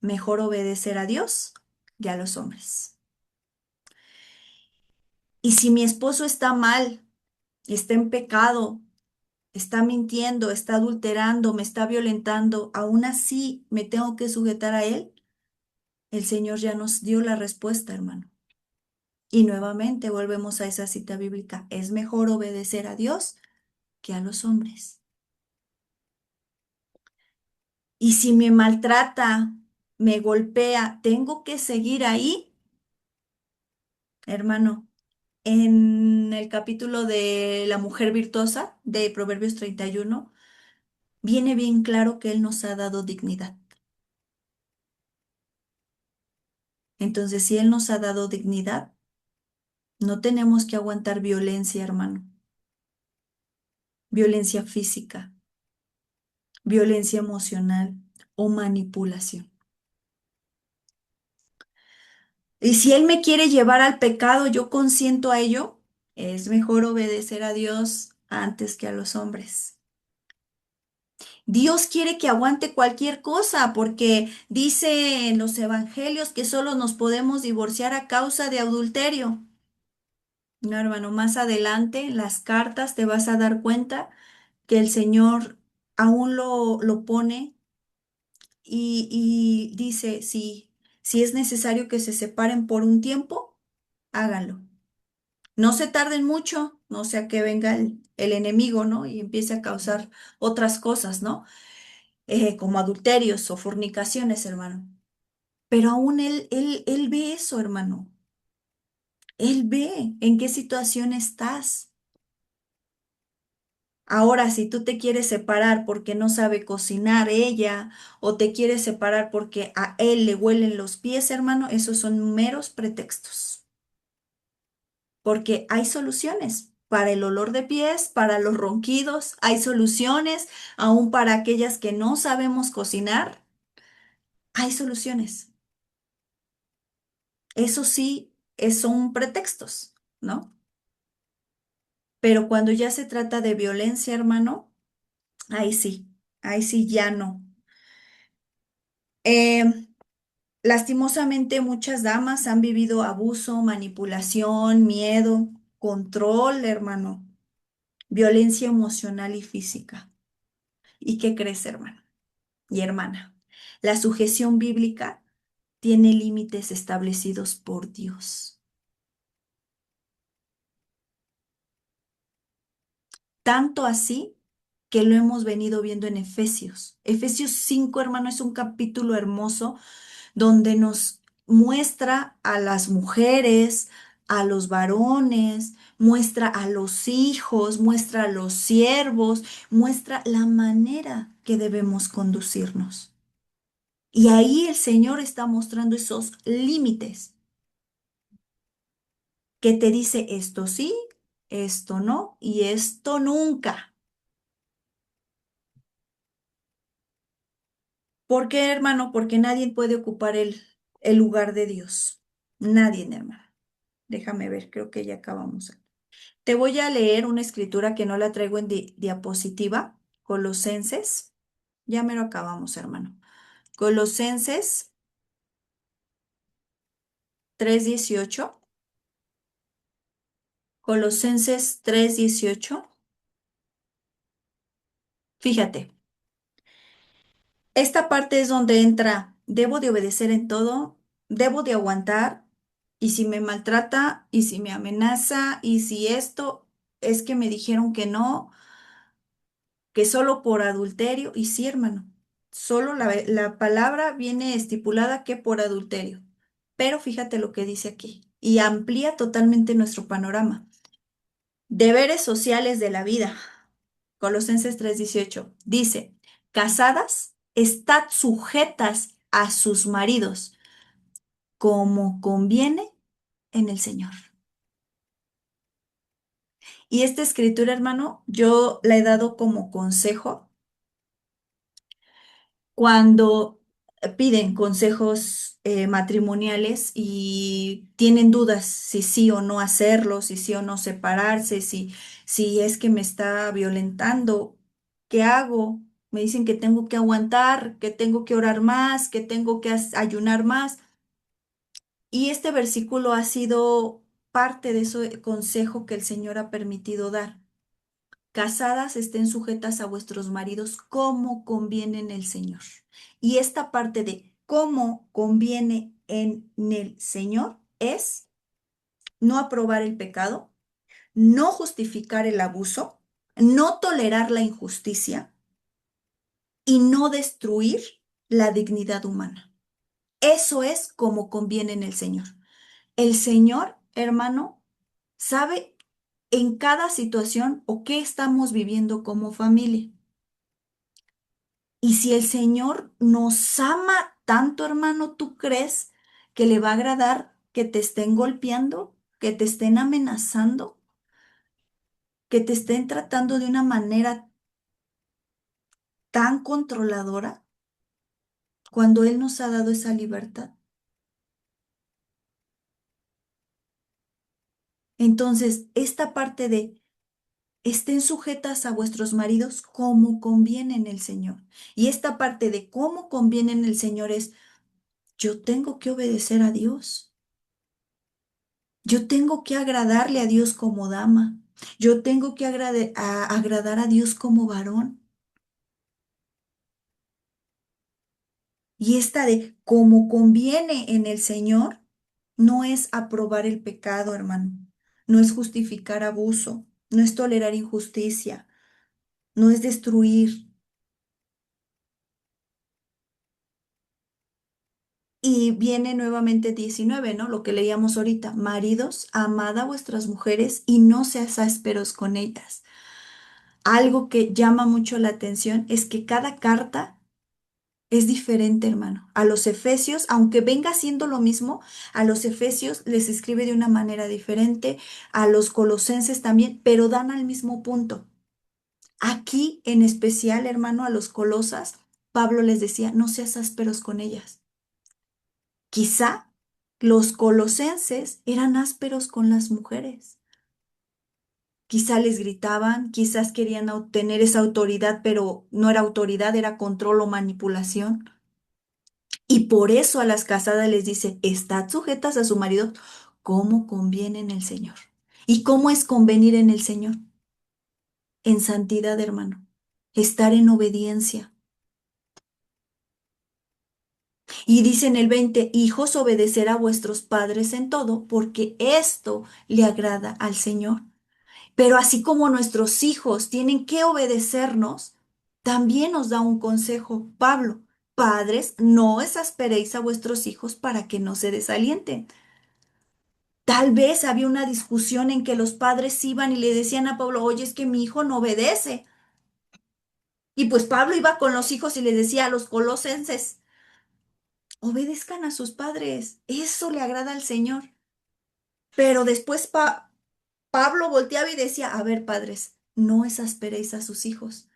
mejor obedecer a Dios que a los hombres. Y si mi esposo está mal, está en pecado, está mintiendo, está adulterando, me está violentando, aún así me tengo que sujetar a él, el Señor ya nos dio la respuesta, hermano. Y nuevamente volvemos a esa cita bíblica. Es mejor obedecer a Dios que a los hombres. Y si me maltrata, me golpea, ¿tengo que seguir ahí? Hermano, en el capítulo de la mujer virtuosa de Proverbios 31, viene bien claro que Él nos ha dado dignidad. Entonces, si Él nos ha dado dignidad, no tenemos que aguantar violencia, hermano. Violencia física, violencia emocional o manipulación. Y si Él me quiere llevar al pecado, yo consiento a ello, es mejor obedecer a Dios antes que a los hombres. Dios quiere que aguante cualquier cosa porque dice en los evangelios que solo nos podemos divorciar a causa de adulterio. No, hermano, más adelante en las cartas te vas a dar cuenta que el Señor aún lo pone y dice, si es necesario que se separen por un tiempo, háganlo. No se tarden mucho, no sea que venga el enemigo, ¿no? Y empiece a causar otras cosas, ¿no? Como adulterios o fornicaciones, hermano. Pero aún él ve eso, hermano. Él ve en qué situación estás. Ahora, si tú te quieres separar porque no sabe cocinar ella o te quieres separar porque a él le huelen los pies, hermano, esos son meros pretextos. Porque hay soluciones para el olor de pies, para los ronquidos, hay soluciones aún para aquellas que no sabemos cocinar, hay soluciones. Eso sí, son pretextos, ¿no? Pero cuando ya se trata de violencia, hermano, ahí sí ya no. Eh, Lastimosamente, muchas damas han vivido abuso, manipulación, miedo, control, hermano, violencia emocional y física. ¿Y qué crees, hermano y hermana? La sujeción bíblica tiene límites establecidos por Dios. Tanto así que lo hemos venido viendo en Efesios. Efesios 5, hermano, es un capítulo hermoso donde nos muestra a las mujeres, a los varones, muestra a los hijos, muestra a los siervos, muestra la manera que debemos conducirnos. Y ahí el Señor está mostrando esos límites que te dice esto sí, esto no y esto nunca. ¿Por qué, hermano? Porque nadie puede ocupar el lugar de Dios. Nadie, hermano. Déjame ver, creo que ya acabamos. Te voy a leer una escritura que no la traigo en diapositiva, Colosenses. Ya me lo acabamos, hermano. Colosenses 3:18. Colosenses 3:18. Fíjate, esta parte es donde entra, debo de obedecer en todo, debo de aguantar, y si me maltrata, y si me amenaza, y si esto es que me dijeron que no, que solo por adulterio, y sí, hermano, solo la palabra viene estipulada que por adulterio. Pero fíjate lo que dice aquí y amplía totalmente nuestro panorama. Deberes sociales de la vida. Colosenses 3:18 dice, casadas, estad sujetas a sus maridos como conviene en el Señor. Y esta escritura, hermano, yo la he dado como consejo cuando piden consejos matrimoniales y tienen dudas si sí o no hacerlo, si sí o no separarse, si es que me está violentando, ¿qué hago? Me dicen que tengo que aguantar, que tengo que orar más, que tengo que ayunar más. Y este versículo ha sido parte de ese consejo que el Señor ha permitido dar. Casadas estén sujetas a vuestros maridos como conviene en el Señor. Y esta parte de cómo conviene en el Señor es no aprobar el pecado, no justificar el abuso, no tolerar la injusticia y no destruir la dignidad humana. Eso es como conviene en el Señor. El Señor, hermano, sabe en cada situación o qué estamos viviendo como familia. Y si el Señor nos ama tanto, hermano, ¿tú crees que le va a agradar que te estén golpeando, que te estén amenazando, que te estén tratando de una manera tan controladora cuando Él nos ha dado esa libertad? Entonces, esta parte de estén sujetas a vuestros maridos como conviene en el Señor. Y esta parte de cómo conviene en el Señor es, yo tengo que obedecer a Dios. Yo tengo que agradarle a Dios como dama. Yo tengo que agradar a Dios como varón. Y esta de como conviene en el Señor no es aprobar el pecado, hermano. No es justificar abuso. No es tolerar injusticia. No es destruir. Y viene nuevamente 19, ¿no? Lo que leíamos ahorita. Maridos, amad a vuestras mujeres y no seas ásperos con ellas. Algo que llama mucho la atención es que cada carta es diferente, hermano. A los efesios, aunque venga siendo lo mismo, a los efesios les escribe de una manera diferente, a los colosenses también, pero dan al mismo punto. Aquí, en especial, hermano, a los colosas, Pablo les decía, no seas ásperos con ellas. Quizá los colosenses eran ásperos con las mujeres. Quizá les gritaban, quizás querían obtener esa autoridad, pero no era autoridad, era control o manipulación. Y por eso a las casadas les dice, estad sujetas a su marido como conviene en el Señor. ¿Y cómo es convenir en el Señor? En santidad, hermano. Estar en obediencia. Y dice en el 20, hijos, obedecer a vuestros padres en todo, porque esto le agrada al Señor. Pero así como nuestros hijos tienen que obedecernos, también nos da un consejo Pablo. Padres, no exasperéis a vuestros hijos para que no se desalienten. Tal vez había una discusión en que los padres iban y le decían a Pablo, oye, es que mi hijo no obedece. Y pues Pablo iba con los hijos y les decía a los colosenses, obedezcan a sus padres, eso le agrada al Señor. Pero después Pablo volteaba y decía, a ver, padres, no exasperéis a sus hijos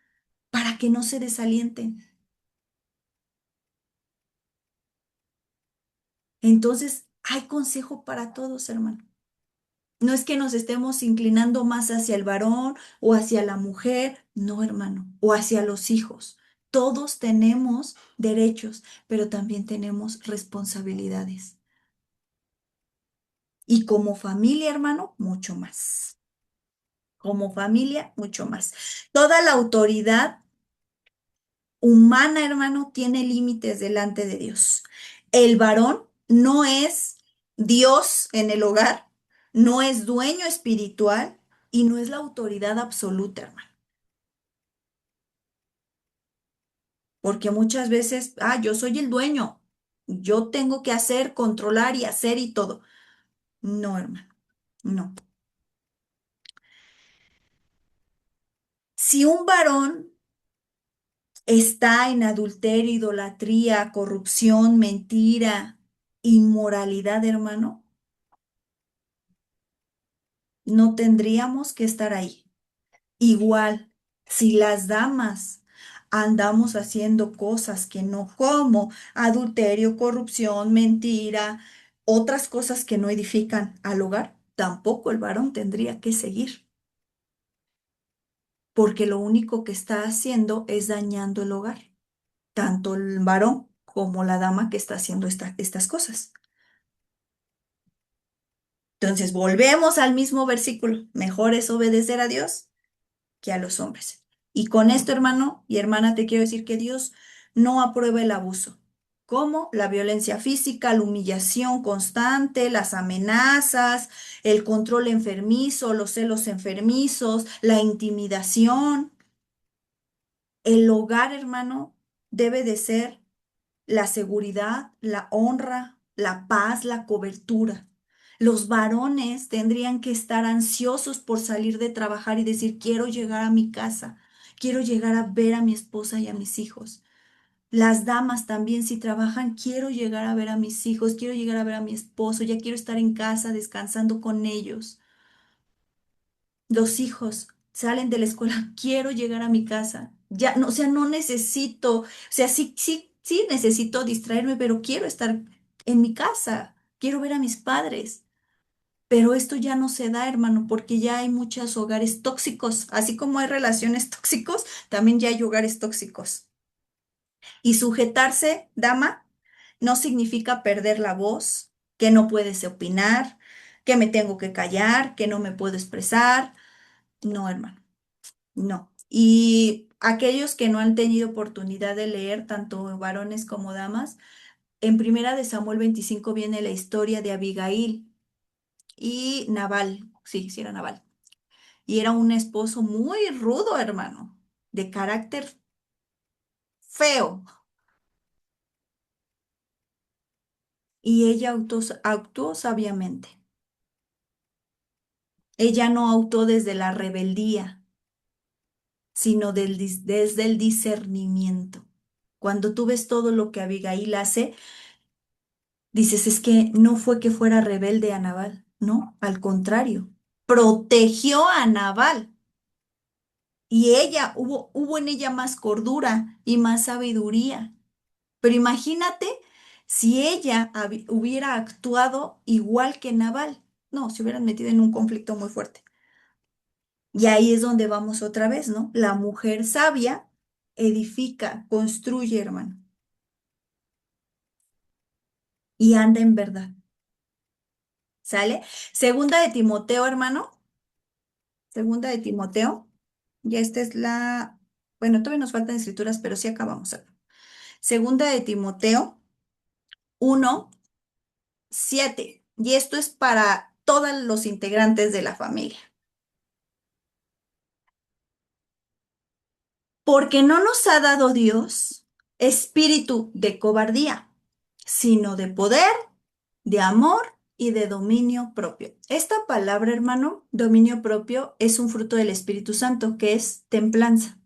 para que no se desalienten. Entonces, hay consejo para todos, hermano. No es que nos estemos inclinando más hacia el varón o hacia la mujer, no, hermano, o hacia los hijos. Todos tenemos derechos, pero también tenemos responsabilidades. Y como familia, hermano, mucho más. Como familia, mucho más. Toda la autoridad humana, hermano, tiene límites delante de Dios. El varón no es Dios en el hogar, no es dueño espiritual y no es la autoridad absoluta, hermano. porque muchas veces, yo soy el dueño, yo tengo que hacer, controlar y hacer y todo. No, hermano, no. Si un varón está en adulterio, idolatría, corrupción, mentira, inmoralidad, hermano, no tendríamos que estar ahí. Igual, si las damas andamos haciendo cosas que no, como adulterio, corrupción, mentira, otras cosas que no edifican al hogar, tampoco el varón tendría que seguir, porque lo único que está haciendo es dañando el hogar, tanto el varón como la dama que está haciendo estas cosas. Entonces, volvemos al mismo versículo. Mejor es obedecer a Dios que a los hombres. Y con esto, hermano y hermana, te quiero decir que Dios no aprueba el abuso, como la violencia física, la humillación constante, las amenazas, el control enfermizo, los celos enfermizos, la intimidación. El hogar, hermano, debe de ser la seguridad, la honra, la paz, la cobertura. Los varones tendrían que estar ansiosos por salir de trabajar y decir, quiero llegar a mi casa, quiero llegar a ver a mi esposa y a mis hijos. Las damas también, si trabajan, quiero llegar a ver a mis hijos, quiero llegar a ver a mi esposo, ya quiero estar en casa descansando con ellos. Los hijos salen de la escuela, quiero llegar a mi casa. Ya, no, o sea, no necesito, o sea, sí, sí, sí necesito distraerme, pero quiero estar en mi casa, quiero ver a mis padres. Pero esto ya no se da, hermano, porque ya hay muchos hogares tóxicos. Así como hay relaciones tóxicos, también ya hay hogares tóxicos. Y sujetarse, dama, no significa perder la voz, que no puedes opinar, que me tengo que callar, que no me puedo expresar. No, hermano. No. Y aquellos que no han tenido oportunidad de leer, tanto varones como damas, en Primera de Samuel 25 viene la historia de Abigail y Nabal. Sí, sí era Nabal. Y era un esposo muy rudo, hermano, de carácter feo. Y ella actuó sabiamente. Ella no actuó desde la rebeldía, sino desde el discernimiento. Cuando tú ves todo lo que Abigail hace, dices, es que no fue que fuera rebelde a Nabal, no, al contrario, protegió a Nabal y ella, hubo en ella más cordura y más sabiduría. Pero imagínate si ella hubiera actuado igual que Nabal, no, se hubieran metido en un conflicto muy fuerte. Y ahí es donde vamos otra vez, ¿no? La mujer sabia edifica, construye, hermano, y anda en verdad. ¿Sale? Segunda de Timoteo, hermano. Segunda de Timoteo. Ya esta es bueno, todavía nos faltan escrituras, pero sí acabamos. Segunda de Timoteo 1:7. Y esto es para todos los integrantes de la familia. Porque no nos ha dado Dios espíritu de cobardía, sino de poder, de amor y de dominio propio. Esta palabra, hermano, dominio propio, es un fruto del Espíritu Santo, que es templanza.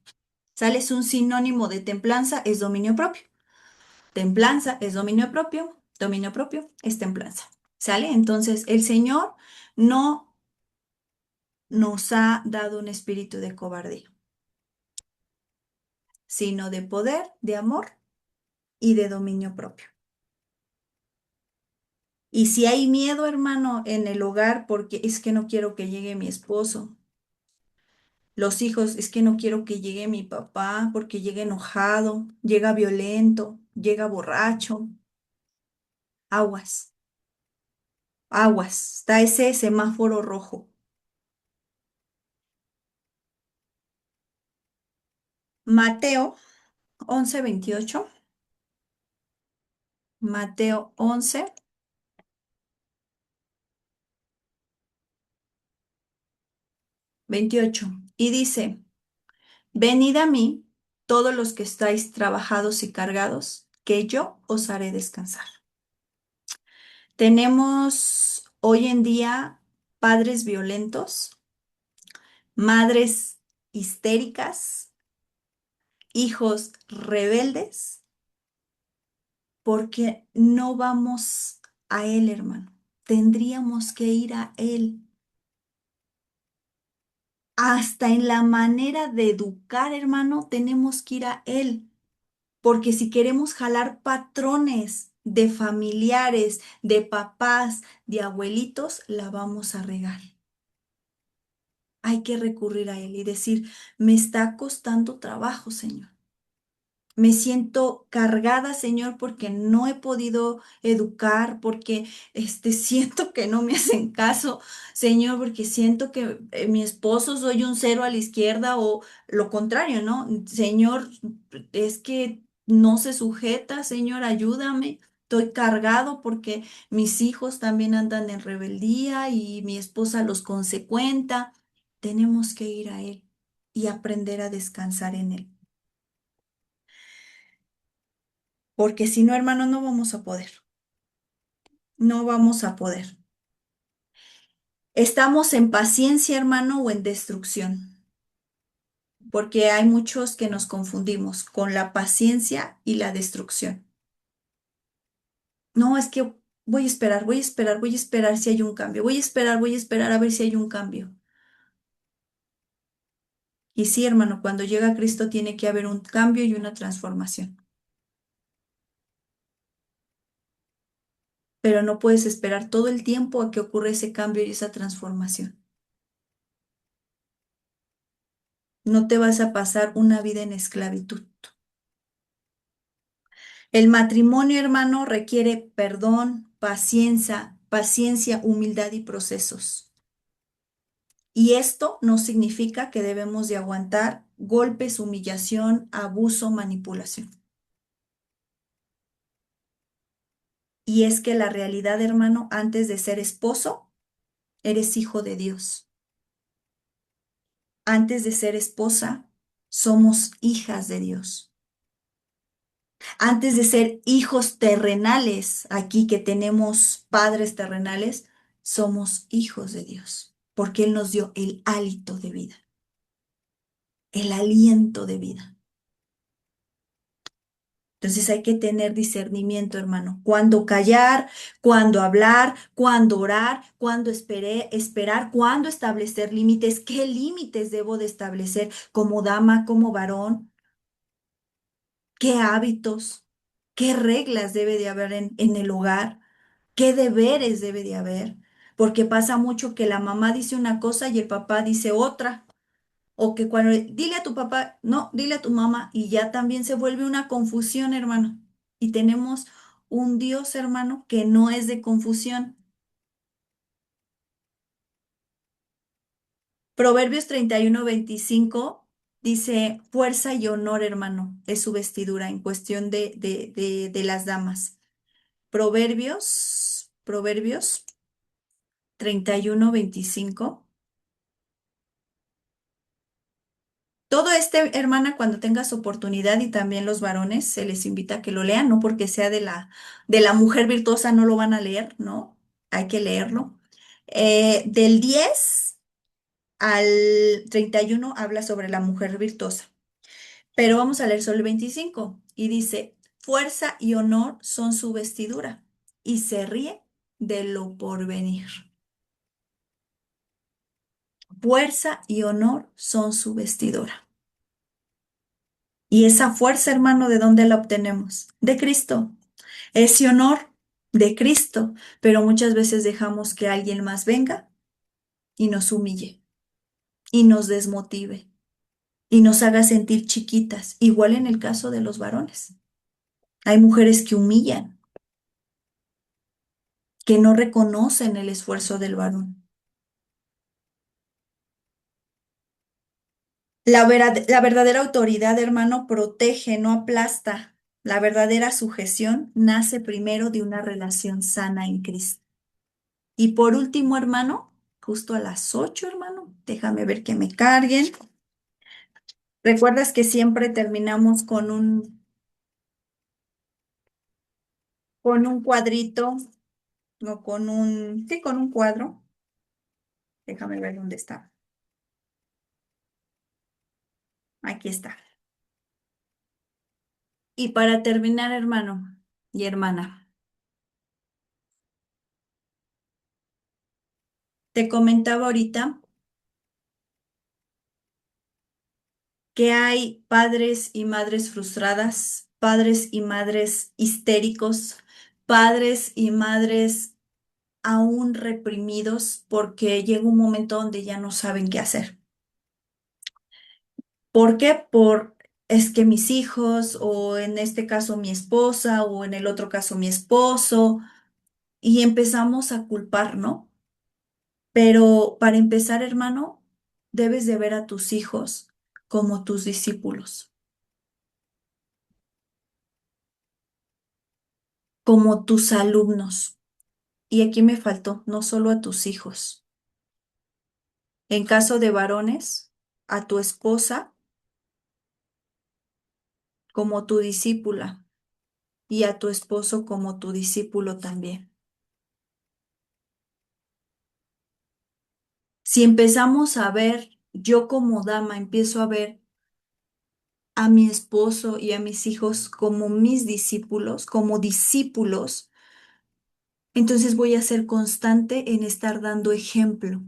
¿Sale? Es un sinónimo de templanza, es dominio propio. Templanza es dominio propio es templanza. ¿Sale? Entonces, el Señor no nos ha dado un espíritu de cobardía, sino de poder, de amor y de dominio propio. Y si hay miedo, hermano, en el hogar, porque es que no quiero que llegue mi esposo, los hijos, es que no quiero que llegue mi papá, porque llega enojado, llega violento, llega borracho, aguas, aguas, está ese semáforo rojo. Mateo 11:28. Mateo 11:28. Y dice, venid a mí. todos los que estáis trabajados y cargados, que yo os haré descansar. Tenemos hoy en día padres violentos, madres histéricas, hijos rebeldes, porque no vamos a Él, hermano. Tendríamos que ir a Él. Hasta en la manera de educar, hermano, tenemos que ir a Él. Porque si queremos jalar patrones de familiares, de papás, de abuelitos, la vamos a regar. Hay que recurrir a Él y decir, me está costando trabajo, Señor. Me siento cargada, Señor, porque no he podido educar, porque siento que no me hacen caso, Señor, porque siento que mi esposo soy un cero a la izquierda o lo contrario, ¿no? Señor, es que no se sujeta, Señor, ayúdame. Estoy cargado porque mis hijos también andan en rebeldía y mi esposa los consecuenta. Tenemos que ir a Él y aprender a descansar en Él. Porque si no, hermano, no vamos a poder. No vamos a poder. ¿Estamos en paciencia, hermano, o en destrucción? Porque hay muchos que nos confundimos con la paciencia y la destrucción. No, es que voy a esperar, voy a esperar, voy a esperar si hay un cambio. Voy a esperar a ver si hay un cambio. Y sí, hermano, cuando llega Cristo tiene que haber un cambio y una transformación. Pero no puedes esperar todo el tiempo a que ocurra ese cambio y esa transformación. No te vas a pasar una vida en esclavitud. El matrimonio, hermano, requiere perdón, paciencia, humildad y procesos. Y esto no significa que debemos de aguantar golpes, humillación, abuso, manipulación. Y es que la realidad, hermano, antes de ser esposo, eres hijo de Dios. Antes de ser esposa, somos hijas de Dios. Antes de ser hijos terrenales, aquí que tenemos padres terrenales, somos hijos de Dios, porque Él nos dio el hálito de vida, el aliento de vida. Entonces hay que tener discernimiento, hermano. Cuándo callar, cuándo hablar, cuándo orar, cuándo esperar, cuándo establecer límites, qué límites debo de establecer como dama, como varón, qué hábitos, qué reglas debe de haber en el hogar. ¿Qué deberes debe de haber? Porque pasa mucho que la mamá dice una cosa y el papá dice otra. O que cuando dile a tu papá, no, dile a tu mamá, y ya también se vuelve una confusión, hermano. Y tenemos un Dios, hermano, que no es de confusión. Proverbios 31:25 dice, fuerza y honor, hermano, es su vestidura en cuestión de las damas. Proverbios 31:25. Todo este, hermana, cuando tengas oportunidad y también los varones, se les invita a que lo lean, no porque sea de la mujer virtuosa no lo van a leer, ¿no? Hay que leerlo. Del 10 al 31 habla sobre la mujer virtuosa, pero vamos a leer solo el 25 y dice, fuerza y honor son su vestidura y se ríe de lo porvenir. Fuerza y honor son su vestidura. Y esa fuerza, hermano, ¿de dónde la obtenemos? De Cristo. Ese honor de Cristo, pero muchas veces dejamos que alguien más venga y nos humille y nos desmotive y nos haga sentir chiquitas, igual en el caso de los varones. Hay mujeres que humillan, que no reconocen el esfuerzo del varón. La verdadera autoridad, hermano, protege, no aplasta. La verdadera sujeción nace primero de una relación sana en Cristo. Y por último, hermano, justo a las 8, hermano, déjame ver que me carguen. ¿Recuerdas que siempre terminamos con un cuadrito o sí, con un cuadro? Déjame ver dónde está. Aquí está. Y para terminar, hermano y hermana, te comentaba ahorita que hay padres y madres frustradas, padres y madres histéricos, padres y madres aún reprimidos porque llega un momento donde ya no saben qué hacer. ¿Por qué? Es que mis hijos, o en este caso mi esposa, o en el otro caso mi esposo, y empezamos a culpar, ¿no? Pero para empezar, hermano, debes de ver a tus hijos como tus discípulos, como tus alumnos. Y aquí me faltó, no solo a tus hijos. En caso de varones, a tu esposa como tu discípula y a tu esposo como tu discípulo también. Si empezamos a ver, yo como dama empiezo a ver a mi esposo y a mis hijos como mis discípulos, como discípulos, entonces voy a ser constante en estar dando ejemplo.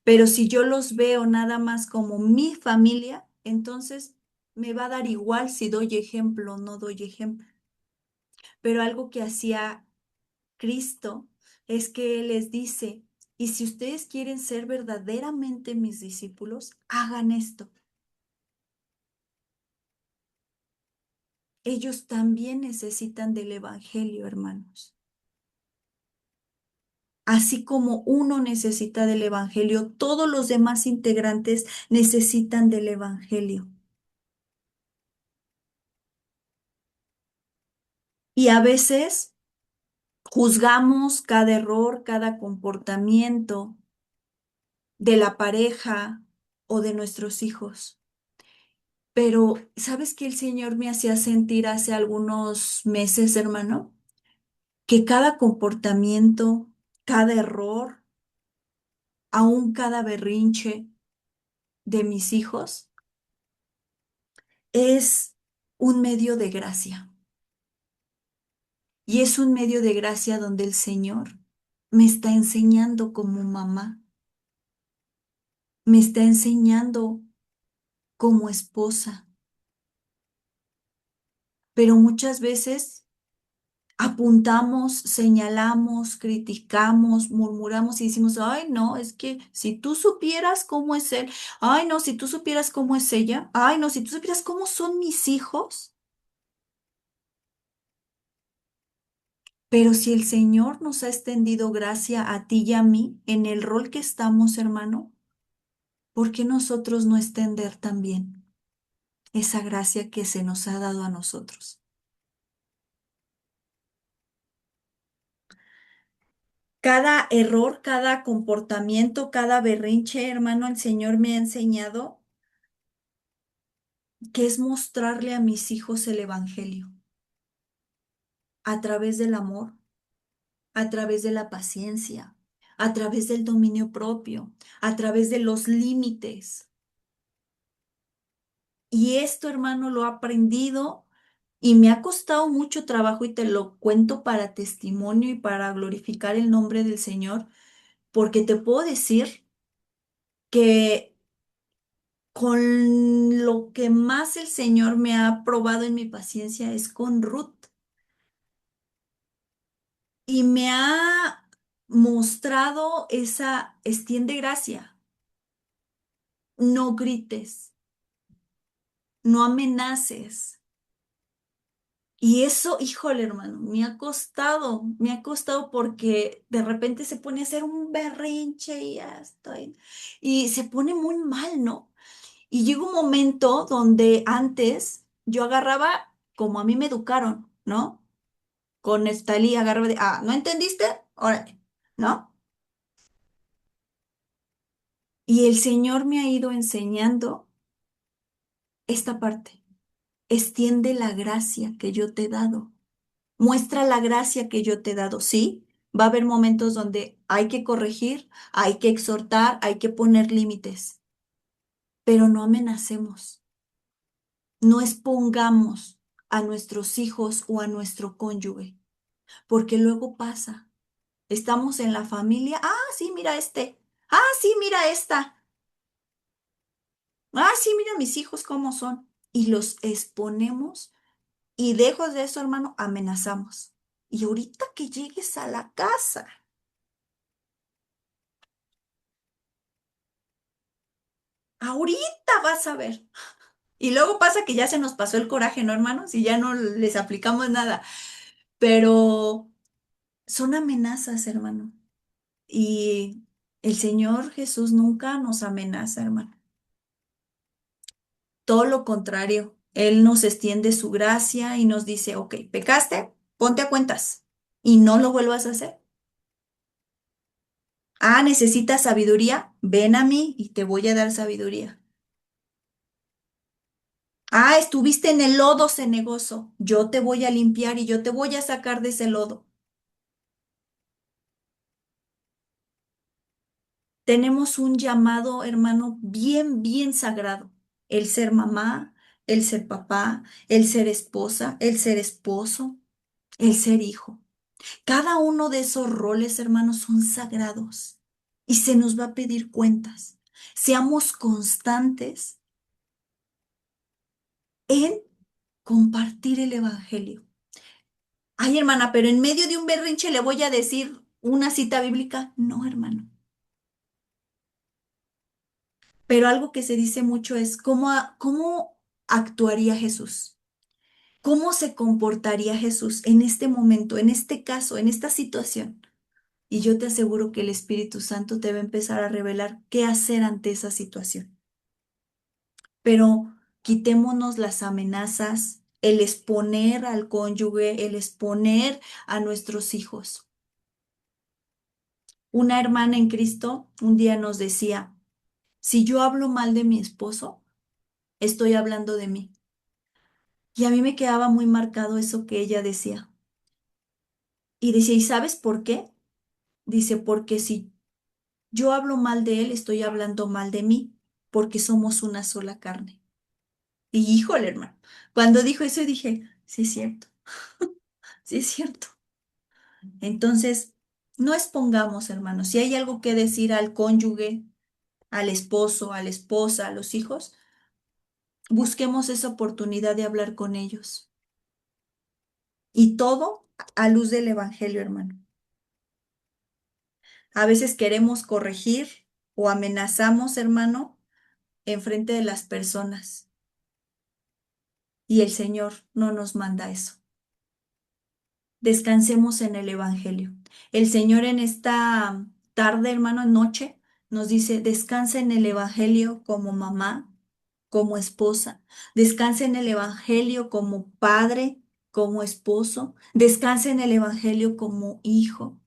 Pero si yo los veo nada más como mi familia, entonces me va a dar igual si doy ejemplo o no doy ejemplo. Pero algo que hacía Cristo es que Él les dice, y si ustedes quieren ser verdaderamente mis discípulos, hagan esto. Ellos también necesitan del Evangelio, hermanos. Así como uno necesita del Evangelio, todos los demás integrantes necesitan del Evangelio. Y a veces juzgamos cada error, cada comportamiento de la pareja o de nuestros hijos. Pero, ¿sabes qué el Señor me hacía sentir hace algunos meses, hermano? Que cada comportamiento, cada error, aún cada berrinche de mis hijos es un medio de gracia. Y es un medio de gracia donde el Señor me está enseñando como mamá, me está enseñando como esposa, pero muchas veces apuntamos, señalamos, criticamos, murmuramos y decimos, ay, no, es que si tú supieras cómo es él, ay, no, si tú supieras cómo es ella, ay, no, si tú supieras cómo son mis hijos, pero si el Señor nos ha extendido gracia a ti y a mí en el rol que estamos, hermano, ¿por qué nosotros no extender también esa gracia que se nos ha dado a nosotros? Cada error, cada comportamiento, cada berrinche, hermano, el Señor me ha enseñado que es mostrarle a mis hijos el Evangelio a través del amor, a través de la paciencia, a través del dominio propio, a través de los límites. Y esto, hermano, lo he aprendido y me ha costado mucho trabajo y te lo cuento para testimonio y para glorificar el nombre del Señor, porque te puedo decir que con lo que más el Señor me ha probado en mi paciencia es con Ruth y me ha mostrado esa extiende gracia. No grites, no amenaces. Y eso, híjole, hermano, me ha costado porque de repente se pone a hacer un berrinche y ya estoy, y se pone muy mal, ¿no? Y llega un momento donde antes yo agarraba como a mí me educaron, ¿no? Con Nestalí agarraba de, ah, ¿no entendiste? Órale, ¿no? Y el Señor me ha ido enseñando esta parte. Extiende la gracia que yo te he dado. Muestra la gracia que yo te he dado. Sí, va a haber momentos donde hay que corregir, hay que exhortar, hay que poner límites, pero no amenacemos. No expongamos a nuestros hijos o a nuestro cónyuge, porque luego pasa. Estamos en la familia. Ah, sí, mira este. Ah, sí, mira esta. Ah, sí, mira mis hijos cómo son. Y los exponemos y lejos de eso, hermano, amenazamos. Y ahorita que llegues a la casa, ahorita vas a ver. Y luego pasa que ya se nos pasó el coraje, ¿no, hermanos? Y ya no les aplicamos nada. Pero son amenazas, hermano. Y el Señor Jesús nunca nos amenaza, hermano. Todo lo contrario. Él nos extiende su gracia y nos dice, ok, pecaste, ponte a cuentas y no lo vuelvas a hacer. Ah, necesitas sabiduría, ven a mí y te voy a dar sabiduría. Ah, estuviste en el lodo cenagoso, yo te voy a limpiar y yo te voy a sacar de ese lodo. Tenemos un llamado, hermano, bien, bien sagrado. El ser mamá, el ser papá, el ser esposa, el ser esposo, el ser hijo. Cada uno de esos roles, hermanos, son sagrados y se nos va a pedir cuentas. Seamos constantes en compartir el evangelio. Ay, hermana, pero en medio de un berrinche le voy a decir una cita bíblica. No, hermano. Pero algo que se dice mucho es cómo actuaría Jesús. ¿Cómo se comportaría Jesús en este momento, en este caso, en esta situación? Y yo te aseguro que el Espíritu Santo te va a empezar a revelar qué hacer ante esa situación. Pero quitémonos las amenazas, el exponer al cónyuge, el exponer a nuestros hijos. Una hermana en Cristo un día nos decía, si yo hablo mal de mi esposo, estoy hablando de mí. Y a mí me quedaba muy marcado eso que ella decía. Y decía, ¿y sabes por qué? Dice, porque si yo hablo mal de él, estoy hablando mal de mí, porque somos una sola carne. Y híjole, hermano, cuando dijo eso dije, sí es cierto, sí es cierto. Entonces, no expongamos, hermanos, si hay algo que decir al cónyuge, al esposo, a la esposa, a los hijos, busquemos esa oportunidad de hablar con ellos. Y todo a luz del Evangelio, hermano. A veces queremos corregir o amenazamos, hermano, en frente de las personas. Y el Señor no nos manda eso. Descansemos en el Evangelio. El Señor en esta tarde, hermano, noche, nos dice, descansa en el Evangelio como mamá, como esposa, descansa en el Evangelio como padre, como esposo, descansa en el Evangelio como hijo.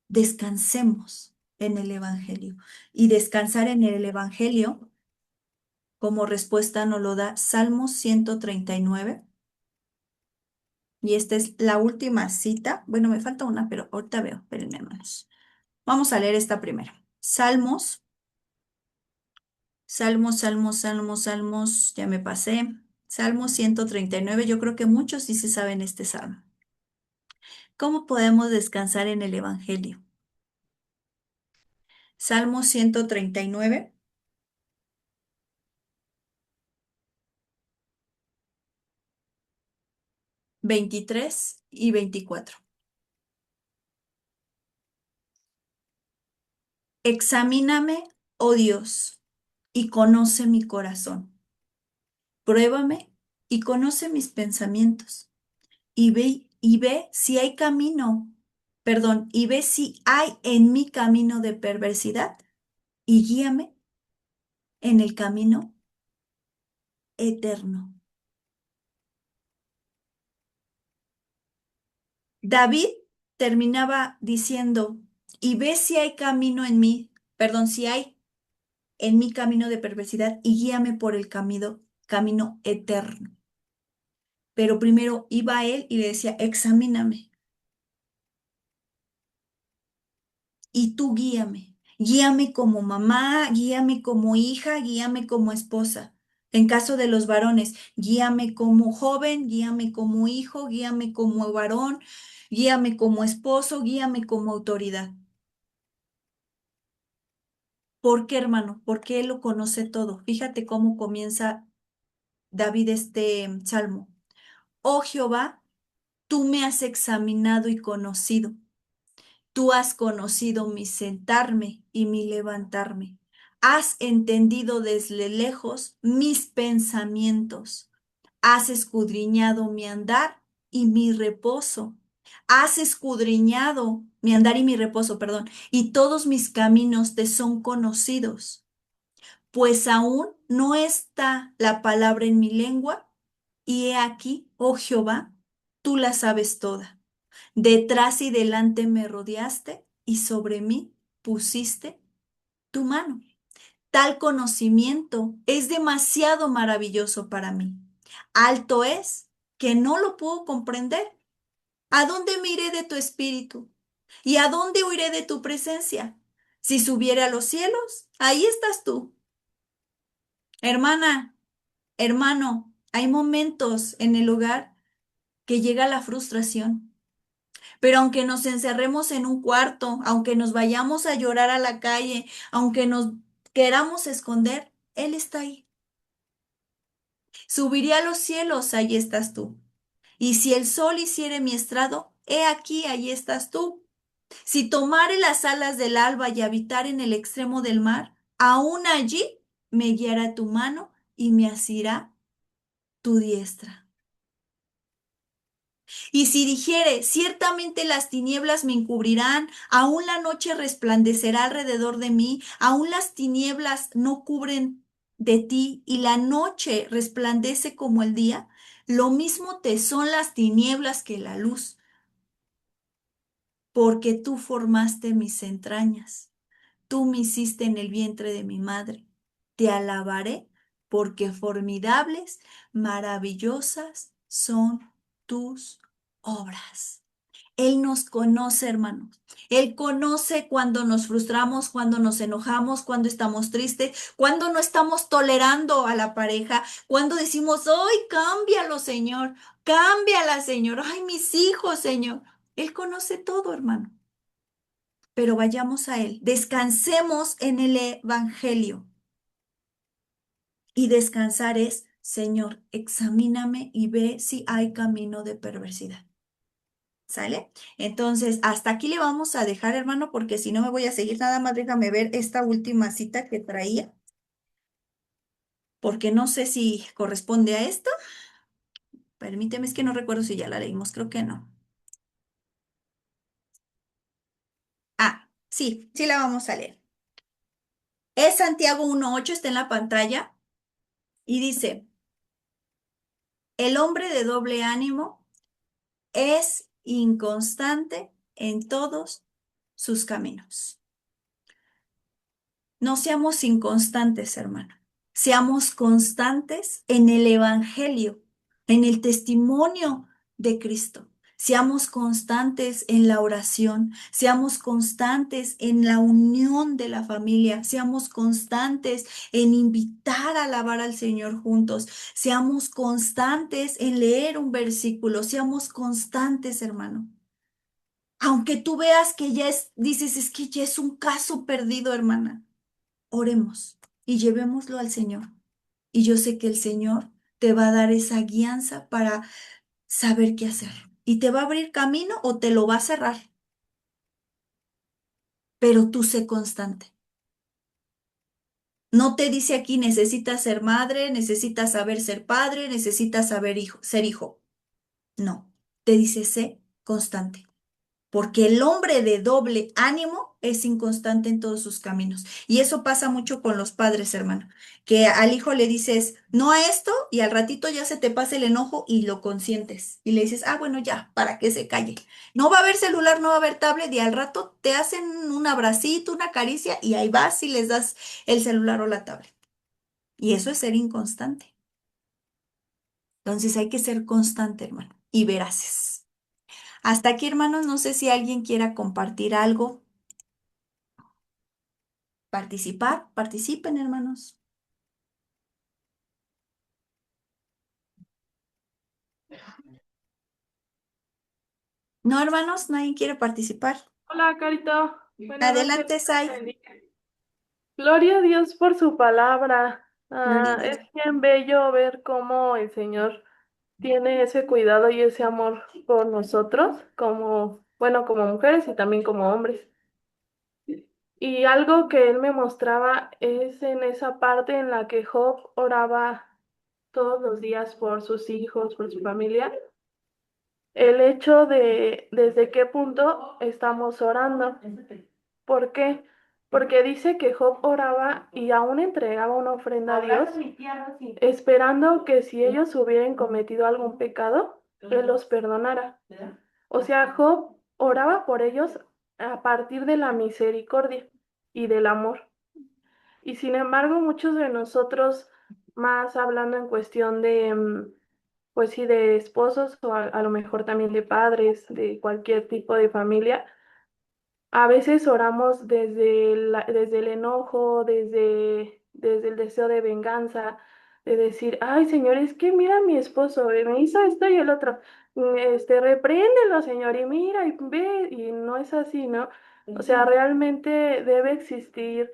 Descansemos en el Evangelio. Y descansar en el Evangelio, como respuesta nos lo da Salmos 139. Y esta es la última cita. Bueno, me falta una, pero ahorita veo. Espérenme, hermanos. Vamos a leer esta primera. Salmos. Ya me pasé. Salmo 139. Yo creo que muchos sí se saben este salmo. ¿Cómo podemos descansar en el Evangelio? Salmo 139, 23 y 24. Examíname, oh Dios, y conoce mi corazón. Pruébame y conoce mis pensamientos. Y ve si hay camino, perdón, y ve si hay en mi camino de perversidad y guíame en el camino eterno. David terminaba diciendo, y ve si hay camino en mí, perdón, si hay en mi camino de perversidad y guíame por el camino eterno. Pero primero iba a él y le decía, examíname y tú guíame. Guíame como mamá, guíame como hija, guíame como esposa. En caso de los varones, guíame como joven, guíame como hijo, guíame como varón, guíame como esposo, guíame como autoridad. ¿Por qué, hermano? Porque él lo conoce todo. Fíjate cómo comienza David este salmo. Oh Jehová, tú me has examinado y conocido. Tú has conocido mi sentarme y mi levantarme. Has entendido desde lejos mis pensamientos. Has escudriñado mi andar y mi reposo. Has escudriñado mi andar y mi reposo, perdón, y todos mis caminos te son conocidos. Pues aún no está la palabra en mi lengua, y he aquí, oh Jehová, tú la sabes toda. Detrás y delante me rodeaste y sobre mí pusiste tu mano. Tal conocimiento es demasiado maravilloso para mí. Alto es que no lo puedo comprender. ¿A dónde me iré de tu espíritu? ¿Y a dónde huiré de tu presencia? Si subiere a los cielos, ahí estás tú. Hermana, hermano, hay momentos en el hogar que llega la frustración. Pero aunque nos encerremos en un cuarto, aunque nos vayamos a llorar a la calle, aunque nos queramos esconder, Él está ahí. Subiré a los cielos, ahí estás tú. Y si el sol hiciere mi estrado, he aquí, ahí estás tú. Si tomare las alas del alba y habitar en el extremo del mar, aún allí me guiará tu mano y me asirá tu diestra. Y si dijere, ciertamente las tinieblas me encubrirán, aún la noche resplandecerá alrededor de mí, aún las tinieblas no cubren de ti y la noche resplandece como el día, lo mismo te son las tinieblas que la luz, porque tú formaste mis entrañas, tú me hiciste en el vientre de mi madre. Te alabaré porque formidables, maravillosas son tus obras. Él nos conoce, hermanos. Él conoce cuando nos frustramos, cuando nos enojamos, cuando estamos tristes, cuando no estamos tolerando a la pareja, cuando decimos, ¡ay, cámbialo, Señor! Cámbiala, Señor. ¡Ay, mis hijos, Señor! Él conoce todo, hermano. Pero vayamos a Él. Descansemos en el Evangelio. Y descansar es, Señor, examíname y ve si hay camino de perversidad. ¿Sale? Entonces, hasta aquí le vamos a dejar, hermano, porque si no me voy a seguir. Nada más déjame ver esta última cita que traía, porque no sé si corresponde a esto. Permíteme, es que no recuerdo si ya la leímos, creo que no. Ah, sí, sí la vamos a leer. Es Santiago 1:8, está en la pantalla y dice, el hombre de doble ánimo es inconstante en todos sus caminos. No seamos inconstantes, hermano. Seamos constantes en el Evangelio, en el testimonio de Cristo. Seamos constantes en la oración, seamos constantes en la unión de la familia, seamos constantes en invitar a alabar al Señor juntos, seamos constantes en leer un versículo, seamos constantes, hermano. Aunque tú veas que ya dices, es que ya es un caso perdido, hermana. Oremos y llevémoslo al Señor. Y yo sé que el Señor te va a dar esa guianza para saber qué hacer. Y te va a abrir camino o te lo va a cerrar. Pero tú sé constante. No te dice aquí necesitas ser madre, necesitas saber ser padre, necesitas saber ser hijo. No, te dice sé constante. Porque el hombre de doble ánimo es inconstante en todos sus caminos. Y eso pasa mucho con los padres, hermano, que al hijo le dices, no a esto, y al ratito ya se te pasa el enojo y lo consientes. Y le dices, ah, bueno, ya, para que se calle. No va a haber celular, no va a haber tablet, y al rato te hacen un abracito, una caricia, y ahí vas y les das el celular o la tablet. Y eso es ser inconstante. Entonces hay que ser constante, hermano, y veraces. Hasta aquí, hermanos, no sé si alguien quiera compartir algo, participar, participen, hermanos. No, hermanos, nadie quiere participar. Hola, Carito. Buenas noches. Adelante, Sai. Gloria a Dios por su palabra. Gloria a Es Dios. bien bello ver cómo el Señor tiene ese cuidado y ese amor por nosotros, como, bueno, como mujeres y también como hombres. Y algo que él me mostraba es en esa parte en la que Job oraba todos los días por sus hijos, por su familia. El hecho de desde qué punto estamos orando. ¿Por qué? Porque dice que Job oraba y aún entregaba una ofrenda a Dios, esperando que si ellos hubieran cometido algún pecado, Él los perdonara. O sea, Job oraba por ellos a partir de la misericordia y del amor. Y sin embargo, muchos de nosotros, más hablando en cuestión de, pues sí, de esposos o a lo mejor también de padres, de cualquier tipo de familia, a veces oramos desde el enojo, desde el deseo de venganza, de decir, ay, Señor, es que mira a mi esposo, me hizo esto y el otro, repréndelo, Señor, y mira, y ve, y no es así, ¿no? O sea, realmente debe existir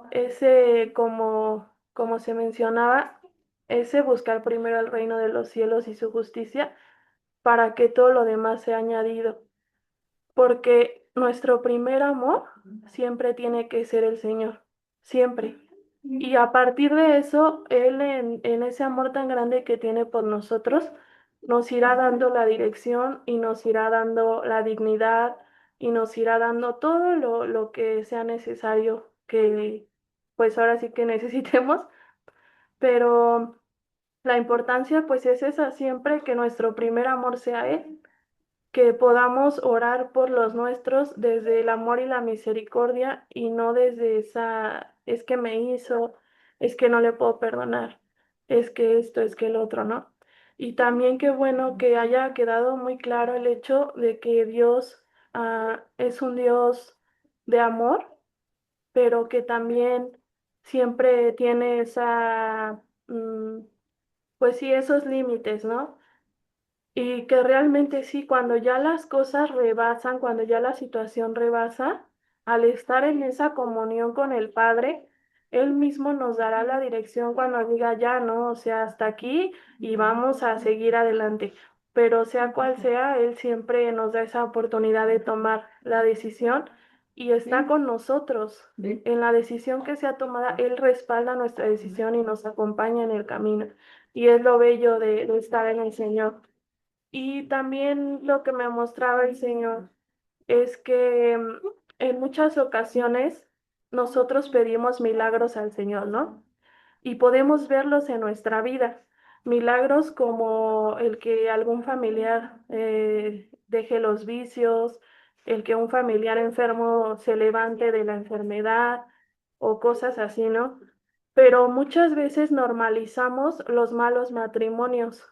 ese, como se mencionaba, ese buscar primero el reino de los cielos y su justicia para que todo lo demás sea añadido, porque nuestro primer amor siempre tiene que ser el Señor, siempre. Y a partir de eso, Él en ese amor tan grande que tiene por nosotros, nos irá dando la dirección y nos irá dando la dignidad y nos irá dando todo lo que sea necesario que, pues ahora sí que necesitemos, pero la importancia pues es esa, siempre que nuestro primer amor sea Él, que podamos orar por los nuestros desde el amor y la misericordia y no desde esa, es que me hizo, es que no le puedo perdonar, es que esto, es que el otro, ¿no? Y también qué bueno que haya quedado muy claro el hecho de que Dios es un Dios de amor, pero que también siempre tiene esa, pues sí, esos límites, ¿no? Y que realmente sí, cuando ya las cosas rebasan, cuando ya la situación rebasa, al estar en esa comunión con el Padre, Él mismo nos dará la dirección cuando diga ya, ¿no? O sea, hasta aquí y vamos a seguir adelante. Pero sea cual sea, Él siempre nos da esa oportunidad de tomar la decisión y está con nosotros. En la decisión que sea tomada, Él respalda nuestra decisión y nos acompaña en el camino. Y es lo bello de estar en el Señor. Y también lo que me mostraba el Señor es que en muchas ocasiones nosotros pedimos milagros al Señor, ¿no? Y podemos verlos en nuestra vida. Milagros como el que algún familiar deje los vicios, el que un familiar enfermo se levante de la enfermedad o cosas así, ¿no? Pero muchas veces normalizamos los malos matrimonios.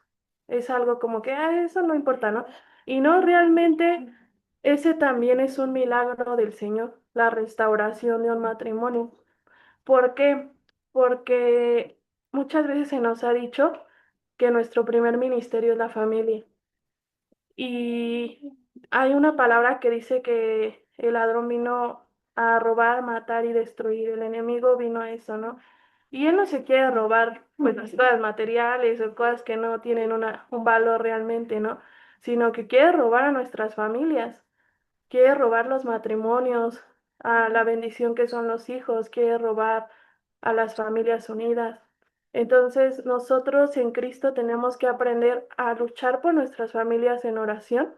Es algo como que, ah, eso no importa, ¿no? Y no, realmente ese también es un milagro del Señor, la restauración de un matrimonio. ¿Por qué? Porque muchas veces se nos ha dicho que nuestro primer ministerio es la familia. Y hay una palabra que dice que el ladrón vino a robar, matar y destruir. El enemigo vino a eso, ¿no? Y él no se quiere robar, pues, las cosas materiales o cosas que no tienen un valor realmente, ¿no? Sino que quiere robar a nuestras familias, quiere robar los matrimonios, a la bendición que son los hijos, quiere robar a las familias unidas. Entonces, nosotros en Cristo tenemos que aprender a luchar por nuestras familias en oración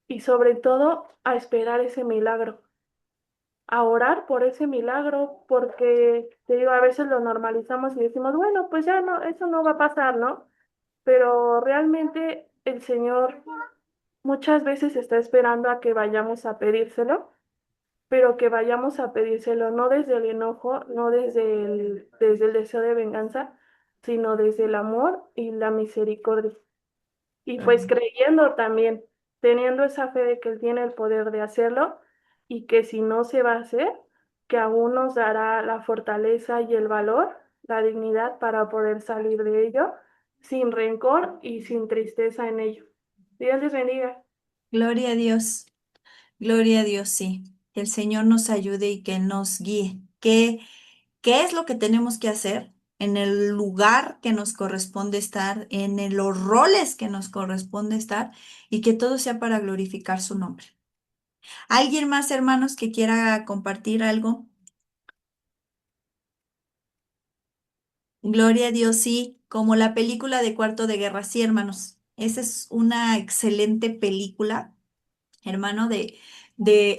y sobre todo a esperar ese milagro. a orar por ese milagro, porque te digo, a veces lo normalizamos y decimos, bueno, pues ya no, eso no va a pasar, ¿no? Pero realmente el Señor muchas veces está esperando a que vayamos a pedírselo, pero que vayamos a pedírselo no desde el enojo, no desde el deseo de venganza, sino desde el amor y la misericordia. Y pues creyendo también, teniendo esa fe de que Él tiene el poder de hacerlo y que si no se va a hacer, que aún nos dará la fortaleza y el valor, la dignidad para poder salir de ello sin rencor y sin tristeza en ello. Dios les bendiga. Gloria a Dios, sí. Que el Señor nos ayude y que nos guíe. ¿Qué es lo que tenemos que hacer en el lugar que nos corresponde estar, los roles que nos corresponde estar y que todo sea para glorificar su nombre? ¿Alguien más, hermanos, que quiera compartir algo? Gloria a Dios, sí, como la película de Cuarto de Guerra, sí, hermanos. Esa es una excelente película, hermano, de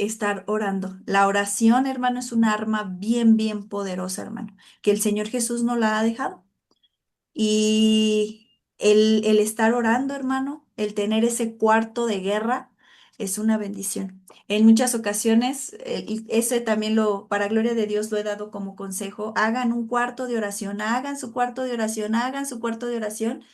estar orando. La oración, hermano, es un arma bien, bien poderosa, hermano, que el Señor Jesús nos la ha dejado. Y el estar orando, hermano, el tener ese cuarto de guerra, es una bendición. En muchas ocasiones, y ese también para gloria de Dios, lo he dado como consejo. Hagan un cuarto de oración, hagan su cuarto de oración, hagan su cuarto de oración.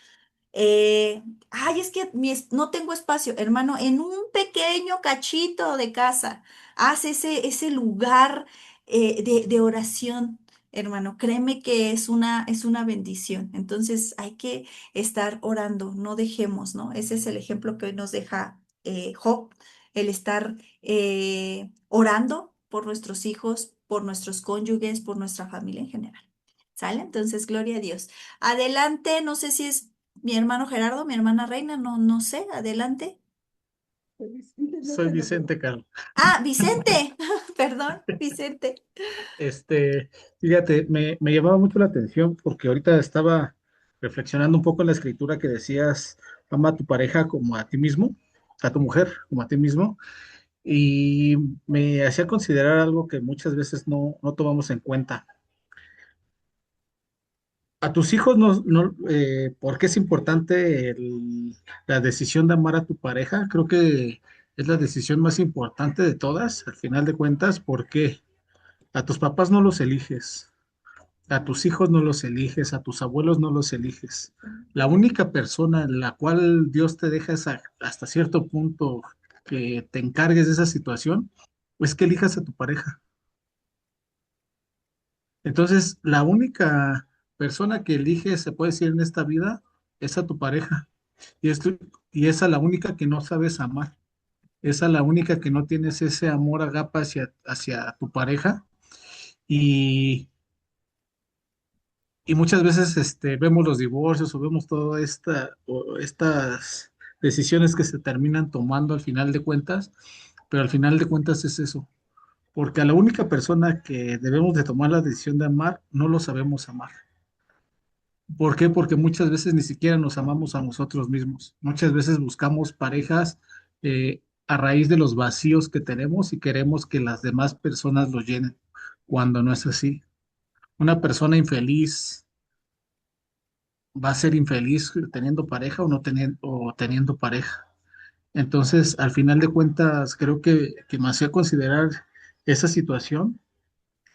Ay, es que no tengo espacio, hermano, en un pequeño cachito de casa, haz ese lugar de oración, hermano, créeme que es una bendición. Entonces hay que estar orando, no dejemos, ¿no? Ese es el ejemplo que hoy nos deja Job, el estar orando por nuestros hijos, por nuestros cónyuges, por nuestra familia en general. ¿Sale? Entonces, gloria a Dios. Adelante, no sé si es mi hermano Gerardo, mi hermana Reina, no sé, adelante. Soy Vicente, Carlos. Ah, Vicente, perdón, Vicente. Este, Fíjate, me llamaba mucho la atención porque ahorita estaba reflexionando un poco en la escritura que decías, ama a tu pareja como a ti mismo, a tu mujer como a ti mismo, y me hacía considerar algo que muchas veces no tomamos en cuenta. A tus hijos, ¿por qué es importante la decisión de amar a tu pareja? Creo que es la decisión más importante de todas, al final de cuentas, porque a tus papás no los eliges, a tus hijos no los eliges, a tus abuelos no los eliges. La única persona en la cual Dios te deja hasta cierto punto que te encargues de esa situación es que elijas a tu pareja. Entonces, la única persona que eliges, se puede decir, en esta vida es a tu pareja. Y es a la única que no sabes amar. Es a la única que no tienes ese amor agape hacia tu pareja. Y Y muchas veces vemos los divorcios o vemos estas decisiones que se terminan tomando al final de cuentas, pero al final de cuentas es eso, porque a la única persona que debemos de tomar la decisión de amar, no lo sabemos amar. ¿Por qué? Porque muchas veces ni siquiera nos amamos a nosotros mismos. Muchas veces buscamos parejas a raíz de los vacíos que tenemos y queremos que las demás personas lo llenen, cuando no es así. Una persona infeliz va a ser infeliz teniendo pareja o teniendo pareja. Entonces, al final de cuentas, creo que me hacía considerar esa situación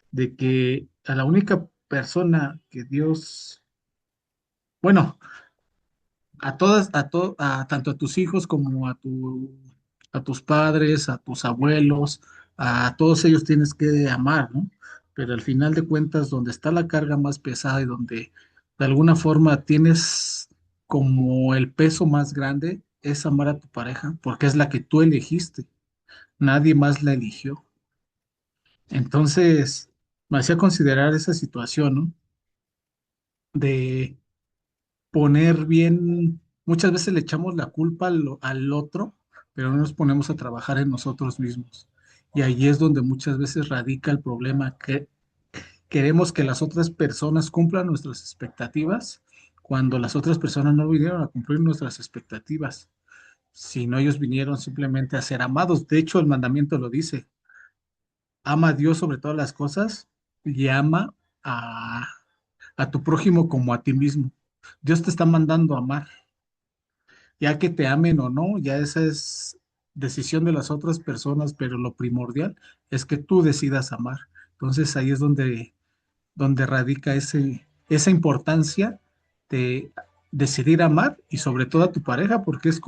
de que a la única persona que Dios, bueno, a todas, tanto a tus hijos como a tus padres, a tus abuelos, a todos ellos tienes que amar, ¿no? Pero al final de cuentas, donde está la carga más pesada y donde de alguna forma tienes como el peso más grande, es amar a tu pareja, porque es la que tú elegiste, nadie más la eligió. Entonces, me hacía considerar esa situación, ¿no? De poner bien, muchas veces le echamos la culpa al otro, pero no nos ponemos a trabajar en nosotros mismos. Y ahí es donde muchas veces radica el problema, que queremos que las otras personas cumplan nuestras expectativas cuando las otras personas no vinieron a cumplir nuestras expectativas, sino ellos vinieron simplemente a ser amados. De hecho, el mandamiento lo dice, ama a Dios sobre todas las cosas y ama a, a tu prójimo como a ti mismo. Dios te está mandando a amar, ya que te amen o no, ya esa es decisión de las otras personas, pero lo primordial es que tú decidas amar. Entonces ahí es donde radica esa importancia de decidir amar y sobre todo a tu pareja, porque es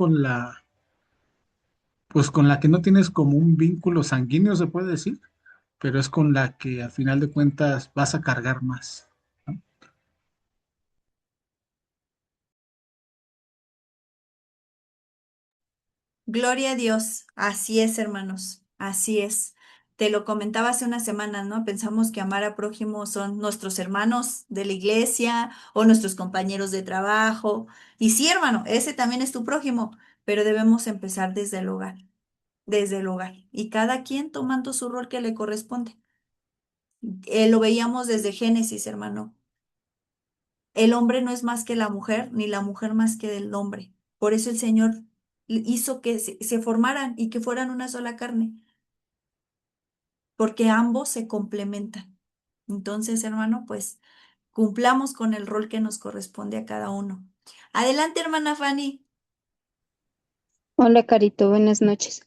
pues con la que no tienes como un vínculo sanguíneo, se puede decir, pero es con la que al final de cuentas vas a cargar más, ¿no? Gloria a Dios. Así es, hermanos. Así es. Te lo comentaba hace unas semanas, ¿no? Pensamos que amar a prójimo son nuestros hermanos de la iglesia o nuestros compañeros de trabajo. Y sí, hermano, ese también es tu prójimo, pero debemos empezar desde el hogar, desde el hogar. Y cada quien tomando su rol que le corresponde. Lo veíamos desde Génesis, hermano. El hombre no es más que la mujer, ni la mujer más que el hombre. Por eso el Señor hizo que se formaran y que fueran una sola carne, porque ambos se complementan. Entonces, hermano, pues cumplamos con el rol que nos corresponde a cada uno. Adelante, hermana Fanny. Hola, Carito, buenas noches.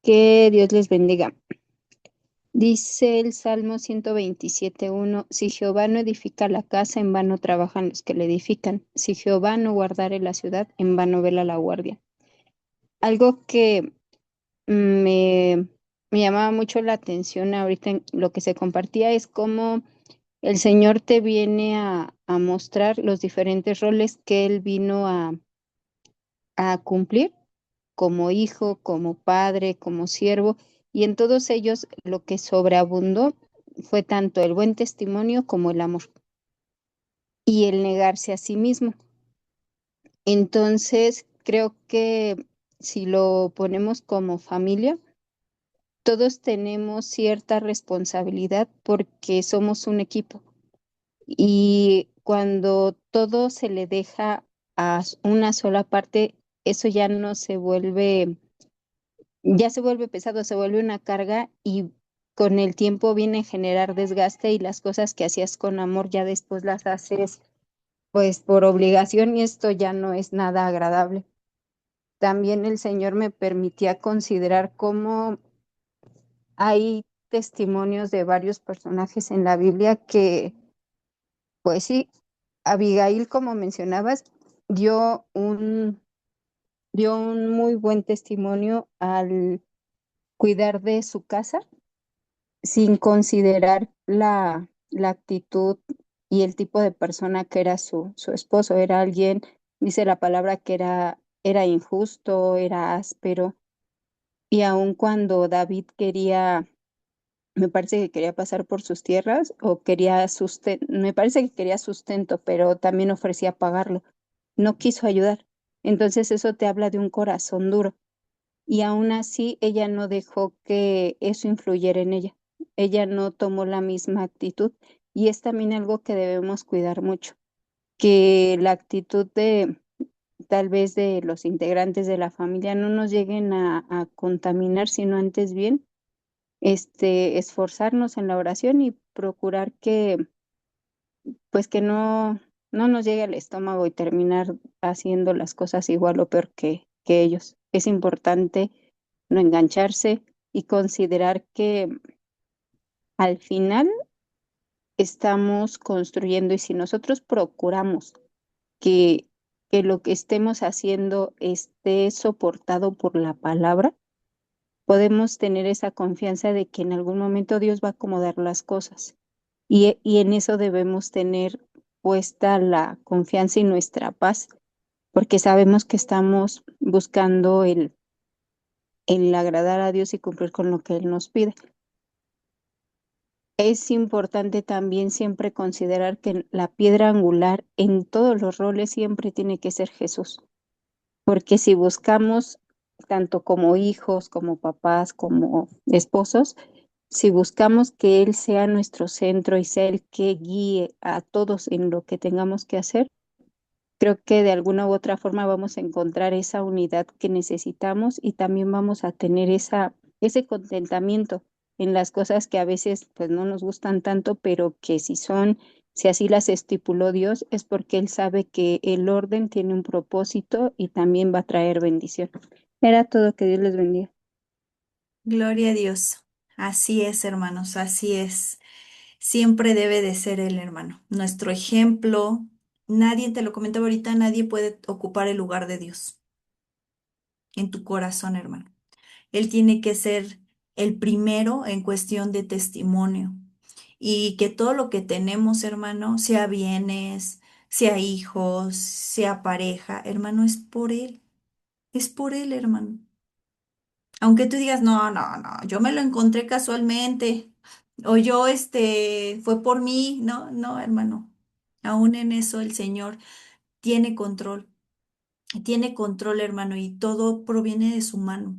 Que Dios les bendiga. Dice el Salmo 127:1: Si Jehová no edifica la casa, en vano trabajan los que la edifican. Si Jehová no guardare la ciudad, en vano vela la guardia. Algo que me, me llamaba mucho la atención ahorita en lo que se compartía es cómo el Señor te viene a mostrar los diferentes roles que Él vino a cumplir como hijo, como padre, como siervo, y en todos ellos lo que sobreabundó fue tanto el buen testimonio como el amor y el negarse a sí mismo. Entonces, creo que si lo ponemos como familia, todos tenemos cierta responsabilidad porque somos un equipo y cuando todo se le deja a una sola parte, eso ya se vuelve pesado, se vuelve una carga y con el tiempo viene a generar desgaste y las cosas que hacías con amor ya después las haces pues por obligación y esto ya no es nada agradable. También el Señor me permitía considerar cómo hay testimonios de varios personajes en la Biblia que, pues sí, Abigail, como mencionabas, dio un, dio un muy buen testimonio al cuidar de su casa sin considerar la actitud y el tipo de persona que era su esposo. Era alguien, dice la palabra, que era injusto, era áspero. Y aun cuando David quería, me parece que quería pasar por sus tierras o quería sustento, me parece que quería sustento, pero también ofrecía pagarlo. No quiso ayudar. Entonces eso te habla de un corazón duro y aún así ella no dejó que eso influyera en ella. Ella no tomó la misma actitud y es también algo que debemos cuidar mucho, que la actitud de tal vez de los integrantes de la familia no nos lleguen a contaminar, sino antes bien, esforzarnos en la oración y procurar que, pues que no nos llegue al estómago y terminar haciendo las cosas igual o peor que ellos. Es importante no engancharse y considerar que al final estamos construyendo y si nosotros procuramos que, que lo que estemos haciendo esté soportado por la palabra, podemos tener esa confianza de que en algún momento Dios va a acomodar las cosas. Y en eso debemos tener puesta la confianza y nuestra paz, porque sabemos que estamos buscando el agradar a Dios y cumplir con lo que Él nos pide. Es importante también siempre considerar que la piedra angular en todos los roles siempre tiene que ser Jesús, porque si buscamos, tanto como hijos, como papás, como esposos, si buscamos que Él sea nuestro centro y sea el que guíe a todos en lo que tengamos que hacer, creo que de alguna u otra forma vamos a encontrar esa unidad que necesitamos y también vamos a tener ese contentamiento en las cosas que a veces pues no nos gustan tanto, pero que si son, si así las estipuló Dios, es porque Él sabe que el orden tiene un propósito y también va a traer bendición. Era todo, que Dios les bendiga. Gloria a Dios. Así es, hermanos, así es. Siempre debe de ser el hermano. Nuestro ejemplo, nadie, te lo comentaba ahorita, nadie puede ocupar el lugar de Dios en tu corazón, hermano. Él tiene que ser el primero en cuestión de testimonio. Y que todo lo que tenemos, hermano, sea bienes, sea hijos, sea pareja, hermano, es por Él. Es por Él, hermano. Aunque tú digas, no, no, no, yo me lo encontré casualmente, o yo, fue por mí, no, no, hermano. Aún en eso el Señor tiene control. Tiene control, hermano, y todo proviene de su mano.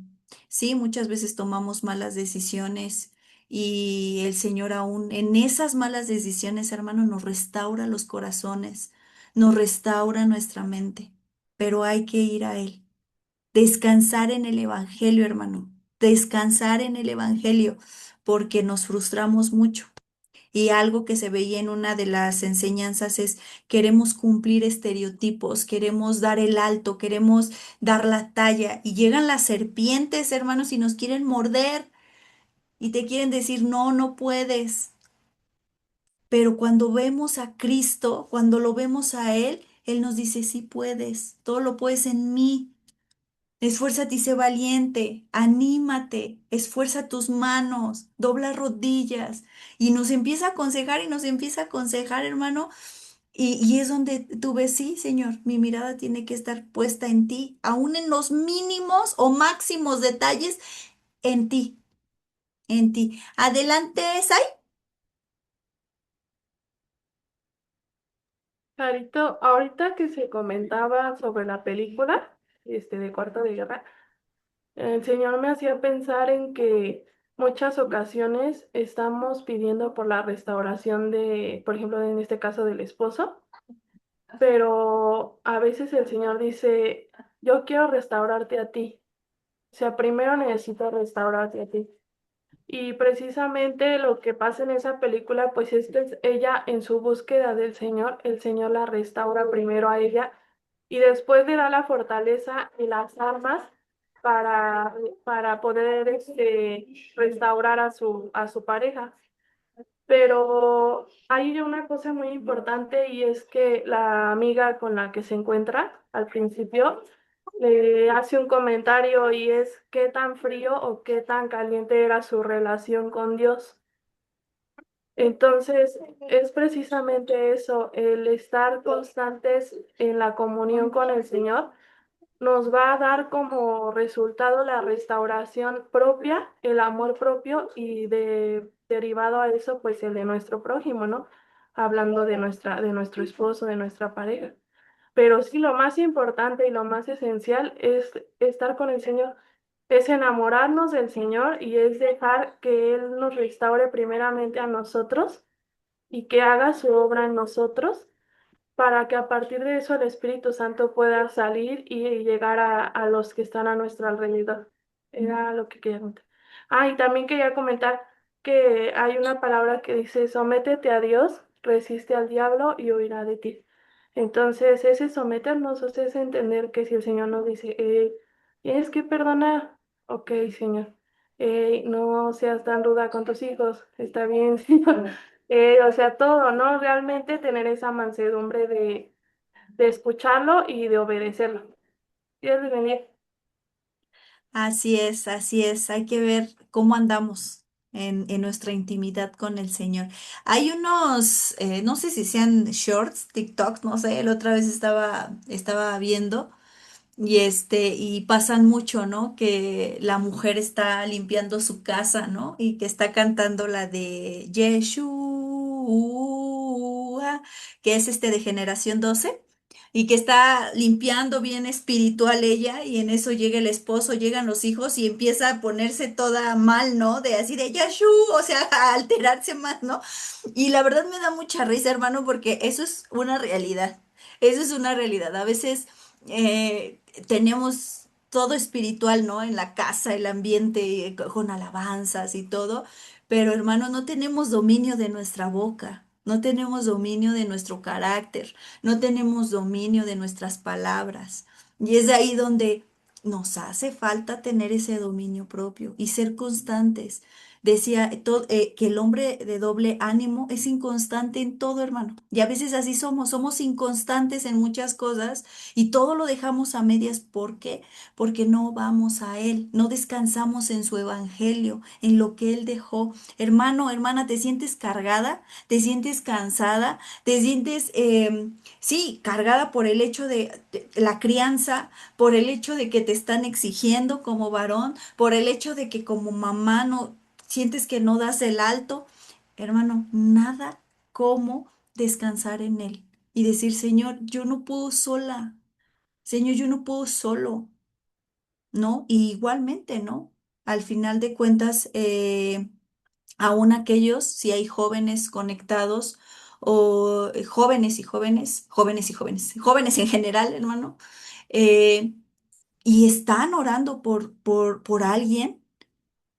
Sí, muchas veces tomamos malas decisiones y el Señor aún en esas malas decisiones, hermano, nos restaura los corazones, nos restaura nuestra mente, pero hay que ir a Él. Descansar en el Evangelio, hermano. Descansar en el Evangelio, porque nos frustramos mucho. Y algo que se veía en una de las enseñanzas es, queremos cumplir estereotipos, queremos dar el alto, queremos dar la talla. Y llegan las serpientes, hermanos, y nos quieren morder y te quieren decir, no, no puedes. Pero cuando vemos a Cristo, cuando lo vemos a Él, Él nos dice, sí puedes, todo lo puedes en mí. Esfuérzate y sé valiente, anímate, esfuerza tus manos, dobla rodillas y nos empieza a aconsejar y nos empieza a aconsejar, hermano, y es donde tú ves, sí, Señor, mi mirada tiene que estar puesta en ti, aún en los mínimos o máximos detalles, en ti, en ti. Adelante, Sai. Carito, ahorita que se comentaba sobre la película, de Cuarto de Guerra, el Señor me hacía pensar en que muchas ocasiones estamos pidiendo por la restauración de, por ejemplo, en este caso del esposo, pero a veces el Señor dice, yo quiero restaurarte a ti. O sea, primero necesito restaurarte a ti. Y precisamente lo que pasa en esa película, pues es ella en su búsqueda del Señor, el Señor la restaura primero a ella y después le da la fortaleza y las armas para, para poder restaurar a su pareja. Pero hay una cosa muy importante y es que la amiga con la que se encuentra al principio le hace un comentario y es qué tan frío o qué tan caliente era su relación con Dios. Entonces, es precisamente eso, el estar constantes en la comunión con el Señor nos va a dar como resultado la restauración propia, el amor propio y derivado a eso, pues el de nuestro prójimo, ¿no? Hablando de nuestro esposo, de nuestra pareja. Pero sí, lo más importante y lo más esencial es estar con el Señor, es enamorarnos del Señor y es dejar que Él nos restaure primeramente a nosotros y que haga su obra en nosotros para que a partir de eso el Espíritu Santo pueda salir y llegar a los que están a nuestro alrededor. Era lo que quería contar. Ah, y también quería comentar que hay una palabra que dice, sométete a Dios, resiste al diablo y huirá de ti. Entonces, ese someternos, o sea, es entender que si el Señor nos dice, tienes que perdonar, ok, Señor. No seas tan ruda con tus hijos, está bien, Señor. O sea, todo, ¿no? Realmente tener esa mansedumbre de escucharlo y de obedecerlo. Dios les bendiga. Así es, así es. Hay que ver cómo andamos en nuestra intimidad con el Señor. Hay unos, no sé si sean shorts, TikToks, no sé, la otra vez estaba viendo y pasan mucho, ¿no? Que la mujer está limpiando su casa, ¿no? Y que está cantando la de Yeshua, que es de Generación 12 y que está limpiando bien espiritual ella, y en eso llega el esposo, llegan los hijos y empieza a ponerse toda mal, ¿no? De así de Yeshua, o sea, a alterarse más, ¿no? Y la verdad me da mucha risa, hermano, porque eso es una realidad. Eso es una realidad. A veces tenemos todo espiritual, ¿no? En la casa, el ambiente, con alabanzas y todo, pero hermano, no tenemos dominio de nuestra boca, no tenemos dominio de nuestro carácter, no tenemos dominio de nuestras palabras. Y es de ahí donde nos hace falta tener ese dominio propio y ser constantes. Decía que el hombre de doble ánimo es inconstante en todo, hermano. Y a veces así somos inconstantes en muchas cosas y todo lo dejamos a medias. ¿Por qué? Porque no vamos a Él, no descansamos en su evangelio, en lo que Él dejó. Hermano, hermana, ¿te sientes cargada? ¿Te sientes cansada? ¿Te sientes, sí, cargada por el hecho de la crianza, por el hecho de que te están exigiendo como varón, por el hecho de que como mamá no sientes que no das el alto? Hermano, nada como descansar en Él y decir, Señor, yo no puedo sola. Señor, yo no puedo solo. ¿No? Y igualmente, ¿no? Al final de cuentas, aún aquellos, si hay jóvenes conectados o jóvenes y jóvenes, jóvenes en general, hermano, eh, y están orando por alguien,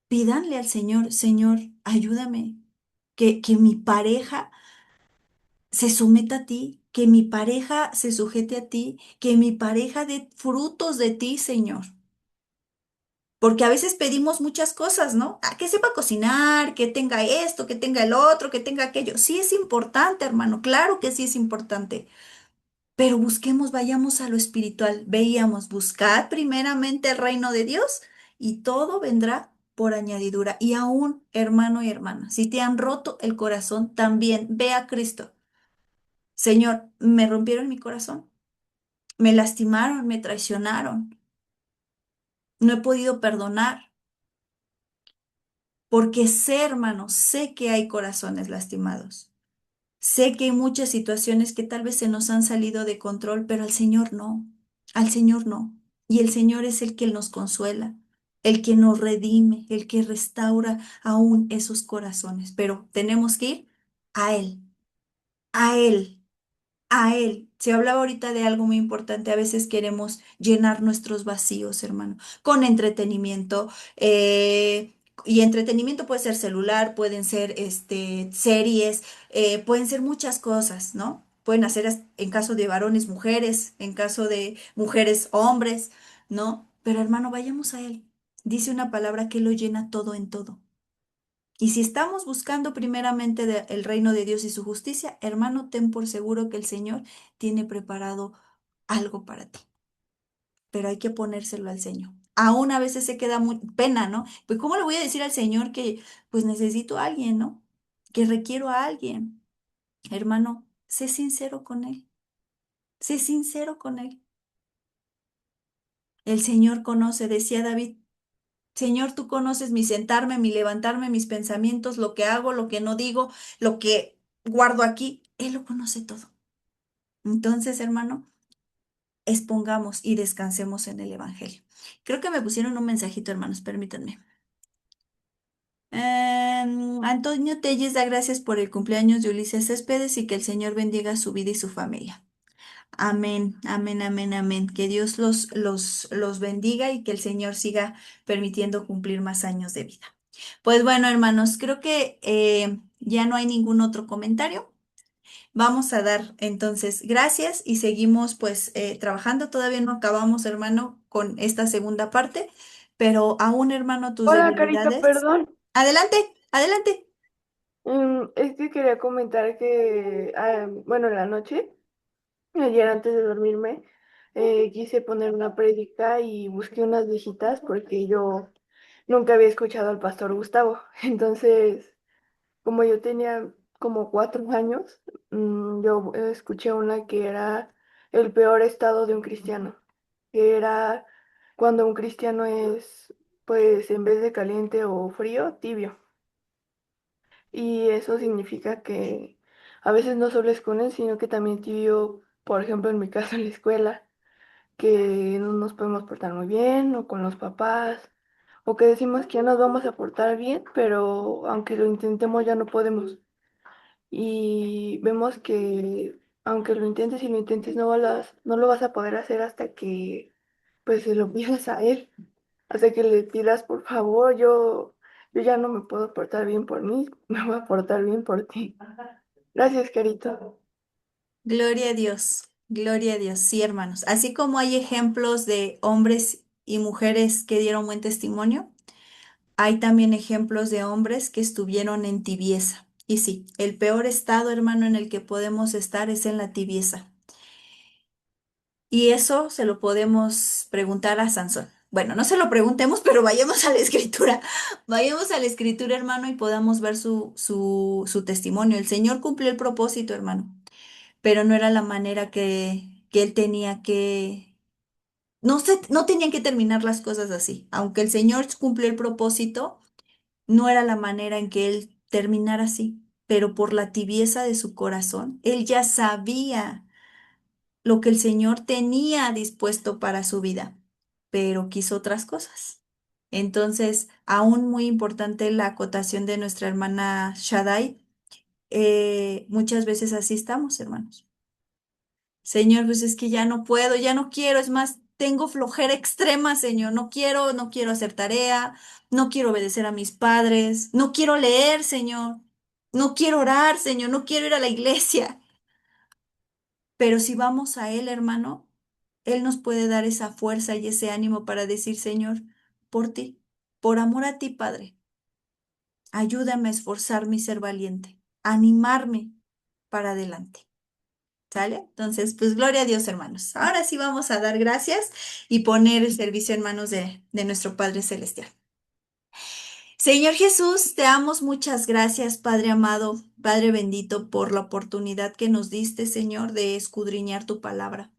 pídanle al Señor, Señor, ayúdame, que mi pareja se someta a ti, que mi pareja se sujete a ti, que mi pareja dé frutos de ti, Señor. Porque a veces pedimos muchas cosas, ¿no? Que sepa cocinar, que tenga esto, que tenga el otro, que tenga aquello. Sí es importante, hermano, claro que sí es importante. Pero busquemos, vayamos a lo espiritual. Veíamos, buscad primeramente el reino de Dios y todo vendrá por añadidura. Y aún, hermano y hermana, si te han roto el corazón, también ve a Cristo. Señor, me rompieron mi corazón, me lastimaron, me traicionaron, no he podido perdonar. Porque sé, hermano, sé que hay corazones lastimados. Sé que hay muchas situaciones que tal vez se nos han salido de control, pero al Señor no. Al Señor no. Y el Señor es el que nos consuela, el que nos redime, el que restaura aún esos corazones. Pero tenemos que ir a Él, a Él. A Él. Se hablaba ahorita de algo muy importante. A veces queremos llenar nuestros vacíos, hermano, con entretenimiento. Y entretenimiento puede ser celular, pueden ser series, pueden ser muchas cosas, ¿no? Pueden hacer en caso de varones, mujeres, en caso de mujeres, hombres, ¿no? Pero hermano, vayamos a Él. Dice una palabra que lo llena todo en todo. Y si estamos buscando primeramente el reino de Dios y su justicia, hermano, ten por seguro que el Señor tiene preparado algo para ti, pero hay que ponérselo al Señor. Aún a veces se queda muy pena, ¿no? Pues ¿cómo le voy a decir al Señor que pues necesito a alguien, ¿no? Que requiero a alguien. Hermano, sé sincero con Él, sé sincero con Él. El Señor conoce, decía David, Señor, tú conoces mi sentarme, mi levantarme, mis pensamientos, lo que hago, lo que no digo, lo que guardo aquí. Él lo conoce todo. Entonces, hermano, expongamos y descansemos en el Evangelio. Creo que me pusieron un mensajito, hermanos, permítanme. Antonio Telles da gracias por el cumpleaños de Ulises Céspedes y que el Señor bendiga su vida y su familia. Amén, amén, amén, amén. Que Dios los bendiga y que el Señor siga permitiendo cumplir más años de vida. Pues bueno, hermanos, creo que ya no hay ningún otro comentario. Vamos a dar entonces gracias y seguimos pues trabajando. Todavía no acabamos, hermano, con esta segunda parte, pero aún, hermano, tus Hola, Carito, debilidades. perdón. Adelante, adelante. Es que quería comentar que, bueno, en la noche, ayer antes de dormirme, quise poner una prédica y busqué unas viejitas porque yo nunca había escuchado al pastor Gustavo. Entonces, como yo tenía como 4 años, yo escuché una que era el peor estado de un cristiano, que era cuando un cristiano es, pues, en vez de caliente o frío, tibio. Y eso significa que a veces no solo es con él, sino que también tibio, por ejemplo, en mi caso en la escuela, que no nos podemos portar muy bien, o con los papás, o que decimos que ya nos vamos a portar bien, pero aunque lo intentemos ya no podemos. Y vemos que aunque lo intentes y lo intentes, no lo vas a poder hacer hasta que pues se lo pidas a Él. Hasta que le pidas, por favor, yo ya no me puedo portar bien por mí, me voy a portar bien por ti. Gracias, Carito. Gloria a Dios, gloria a Dios. Sí, hermanos. Así como hay ejemplos de hombres y mujeres que dieron buen testimonio, hay también ejemplos de hombres que estuvieron en tibieza. Y sí, el peor estado, hermano, en el que podemos estar es en la tibieza. Y eso se lo podemos preguntar a Sansón. Bueno, no se lo preguntemos, pero vayamos a la escritura. Vayamos a la escritura, hermano, y podamos ver su testimonio. El Señor cumplió el propósito, hermano, pero no era la manera que él tenía que... no tenían que terminar las cosas así. Aunque el Señor cumplió el propósito, no era la manera en que él terminara así. Pero por la tibieza de su corazón, él ya sabía lo que el Señor tenía dispuesto para su vida, pero quiso otras cosas. Entonces, aún muy importante la acotación de nuestra hermana Shaddai, muchas veces así estamos, hermanos. Señor, pues es que ya no puedo, ya no quiero, es más, tengo flojera extrema, Señor, no quiero hacer tarea, no quiero obedecer a mis padres, no quiero leer, Señor, no quiero orar, Señor, no quiero ir a la iglesia. Pero si vamos a Él, hermano, Él nos puede dar esa fuerza y ese ánimo para decir, Señor, por ti, por amor a ti, Padre, ayúdame a esforzarme y ser valiente, a animarme para adelante. ¿Sale? Entonces, pues gloria a Dios, hermanos. Ahora sí vamos a dar gracias y poner el servicio en manos de nuestro Padre Celestial. Señor Jesús, te damos muchas gracias, Padre amado, Padre bendito, por la oportunidad que nos diste, Señor, de escudriñar tu palabra.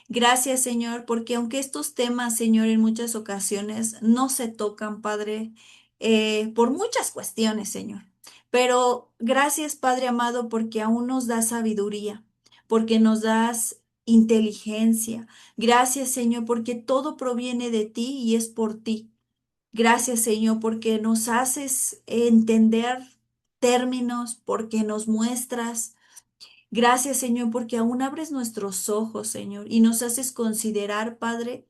Gracias, Señor, porque aunque estos temas, Señor, en muchas ocasiones no se tocan, Padre, por muchas cuestiones, Señor. Pero gracias, Padre amado, porque aún nos das sabiduría, porque nos das inteligencia. Gracias, Señor, porque todo proviene de ti y es por ti. Gracias, Señor, porque nos haces entender términos, porque nos muestras. Gracias, Señor, porque aún abres nuestros ojos, Señor, y nos haces considerar, Padre,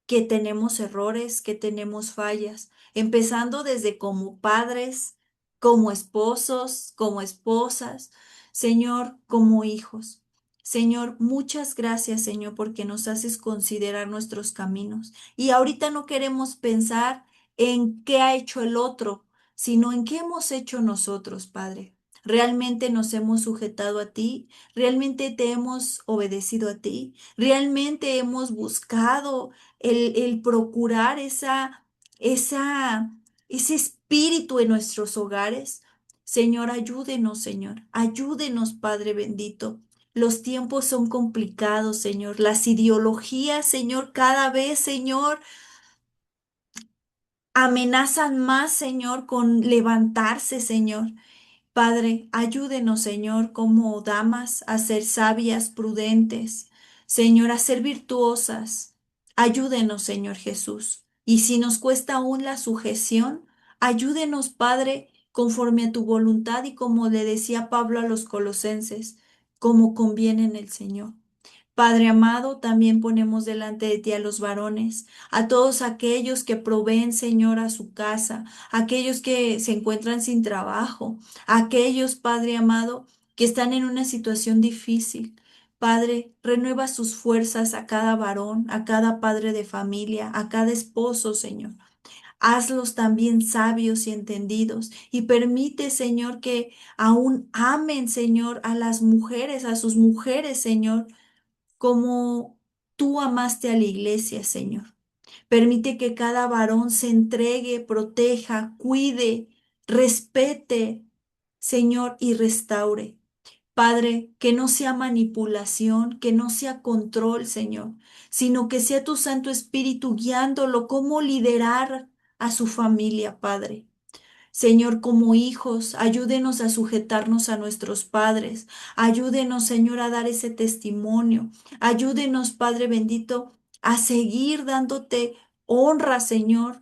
que tenemos errores, que tenemos fallas, empezando desde como padres, como esposos, como esposas, Señor, como hijos. Señor, muchas gracias, Señor, porque nos haces considerar nuestros caminos. Y ahorita no queremos pensar en qué ha hecho el otro, sino en qué hemos hecho nosotros, Padre. Realmente nos hemos sujetado a ti, realmente te hemos obedecido a ti, realmente hemos buscado el procurar esa, ese espíritu en nuestros hogares. Señor, ayúdenos, Señor, ayúdenos, Padre bendito. Los tiempos son complicados, Señor. Las ideologías, Señor, cada vez, Señor, amenazan más, Señor, con levantarse, Señor. Padre, ayúdenos, Señor, como damas a ser sabias, prudentes, Señor, a ser virtuosas. Ayúdenos, Señor Jesús. Y si nos cuesta aún la sujeción, ayúdenos, Padre, conforme a tu voluntad y como le decía Pablo a los colosenses, como conviene en el Señor. Padre amado, también ponemos delante de ti a los varones, a todos aquellos que proveen, Señor, a su casa, aquellos que se encuentran sin trabajo, aquellos, Padre amado, que están en una situación difícil. Padre, renueva sus fuerzas a cada varón, a cada padre de familia, a cada esposo, Señor. Hazlos también sabios y entendidos y permite, Señor, que aún amen, Señor, a las mujeres, a sus mujeres, Señor, como tú amaste a la iglesia, Señor. Permite que cada varón se entregue, proteja, cuide, respete, Señor, y restaure. Padre, que no sea manipulación, que no sea control, Señor, sino que sea tu Santo Espíritu guiándolo, cómo liderar a su familia, Padre. Señor, como hijos, ayúdenos a sujetarnos a nuestros padres. Ayúdenos, Señor, a dar ese testimonio. Ayúdenos, Padre bendito, a seguir dándote honra, Señor,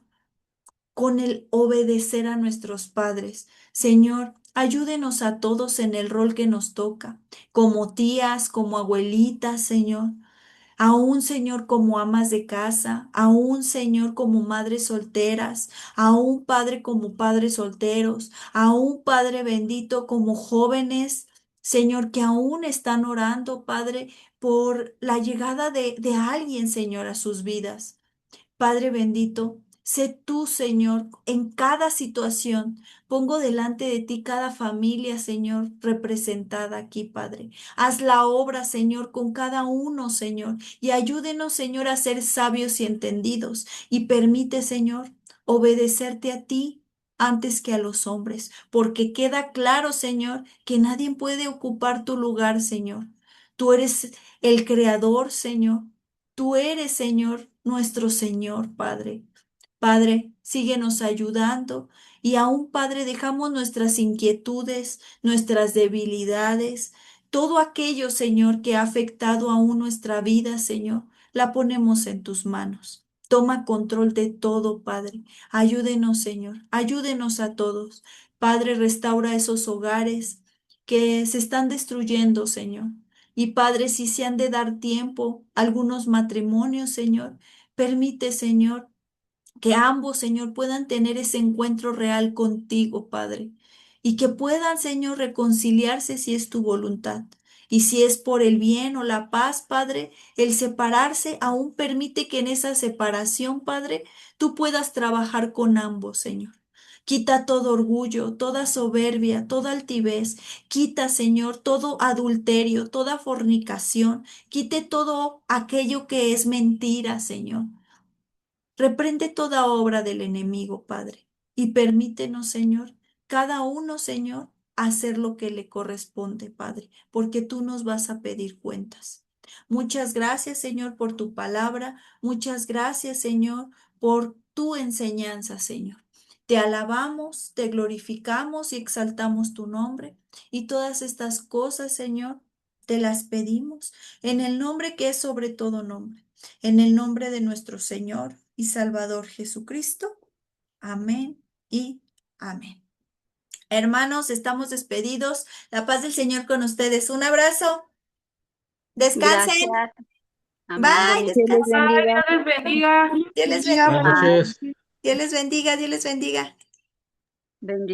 con el obedecer a nuestros padres. Señor, ayúdenos a todos en el rol que nos toca, como tías, como abuelitas, Señor. Aún, Señor, como amas de casa, aún, Señor, como madres solteras, aún, Padre, como padres solteros, aún, Padre bendito, como jóvenes, Señor, que aún están orando, Padre, por la llegada de alguien, Señor, a sus vidas. Padre bendito, sé tú, Señor, en cada situación. Pongo delante de ti cada familia, Señor, representada aquí, Padre. Haz la obra, Señor, con cada uno, Señor, y ayúdenos, Señor, a ser sabios y entendidos. Y permite, Señor, obedecerte a ti antes que a los hombres, porque queda claro, Señor, que nadie puede ocupar tu lugar, Señor. Tú eres el creador, Señor. Tú eres, Señor, nuestro Señor, Padre. Padre, síguenos ayudando y aún, Padre, dejamos nuestras inquietudes, nuestras debilidades, todo aquello, Señor, que ha afectado aún nuestra vida, Señor, la ponemos en tus manos. Toma control de todo, Padre. Ayúdenos, Señor. Ayúdenos a todos. Padre, restaura esos hogares que se están destruyendo, Señor. Y Padre, si se han de dar tiempo a algunos matrimonios, Señor, permite, Señor, que ambos, Señor, puedan tener ese encuentro real contigo, Padre, y que puedan, Señor, reconciliarse si es tu voluntad. Y si es por el bien o la paz, Padre, el separarse aún permite que en esa separación, Padre, tú puedas trabajar con ambos, Señor. Quita todo orgullo, toda soberbia, toda altivez. Quita, Señor, todo adulterio, toda fornicación. Quite todo aquello que es mentira, Señor. Reprende toda obra del enemigo, Padre, y permítenos, Señor, cada uno, Señor, hacer lo que le corresponde, Padre, porque tú nos vas a pedir cuentas. Muchas gracias, Señor, por tu palabra. Muchas gracias, Señor, por tu enseñanza, Señor. Te alabamos, te glorificamos y exaltamos tu nombre. Y todas estas cosas, Señor, te las pedimos en el nombre que es sobre todo nombre, en el nombre de nuestro Señor y Salvador Jesucristo. Amén y amén. Hermanos, estamos despedidos. La paz del Señor con ustedes. Un abrazo. Descansen. Gracias. Amén. Bye, Bonito Dios les descansen. día. bendiga. Dios les Buenas bendiga. Bye. noches. Dios les bendiga. Dios les bendiga. Bendiciones.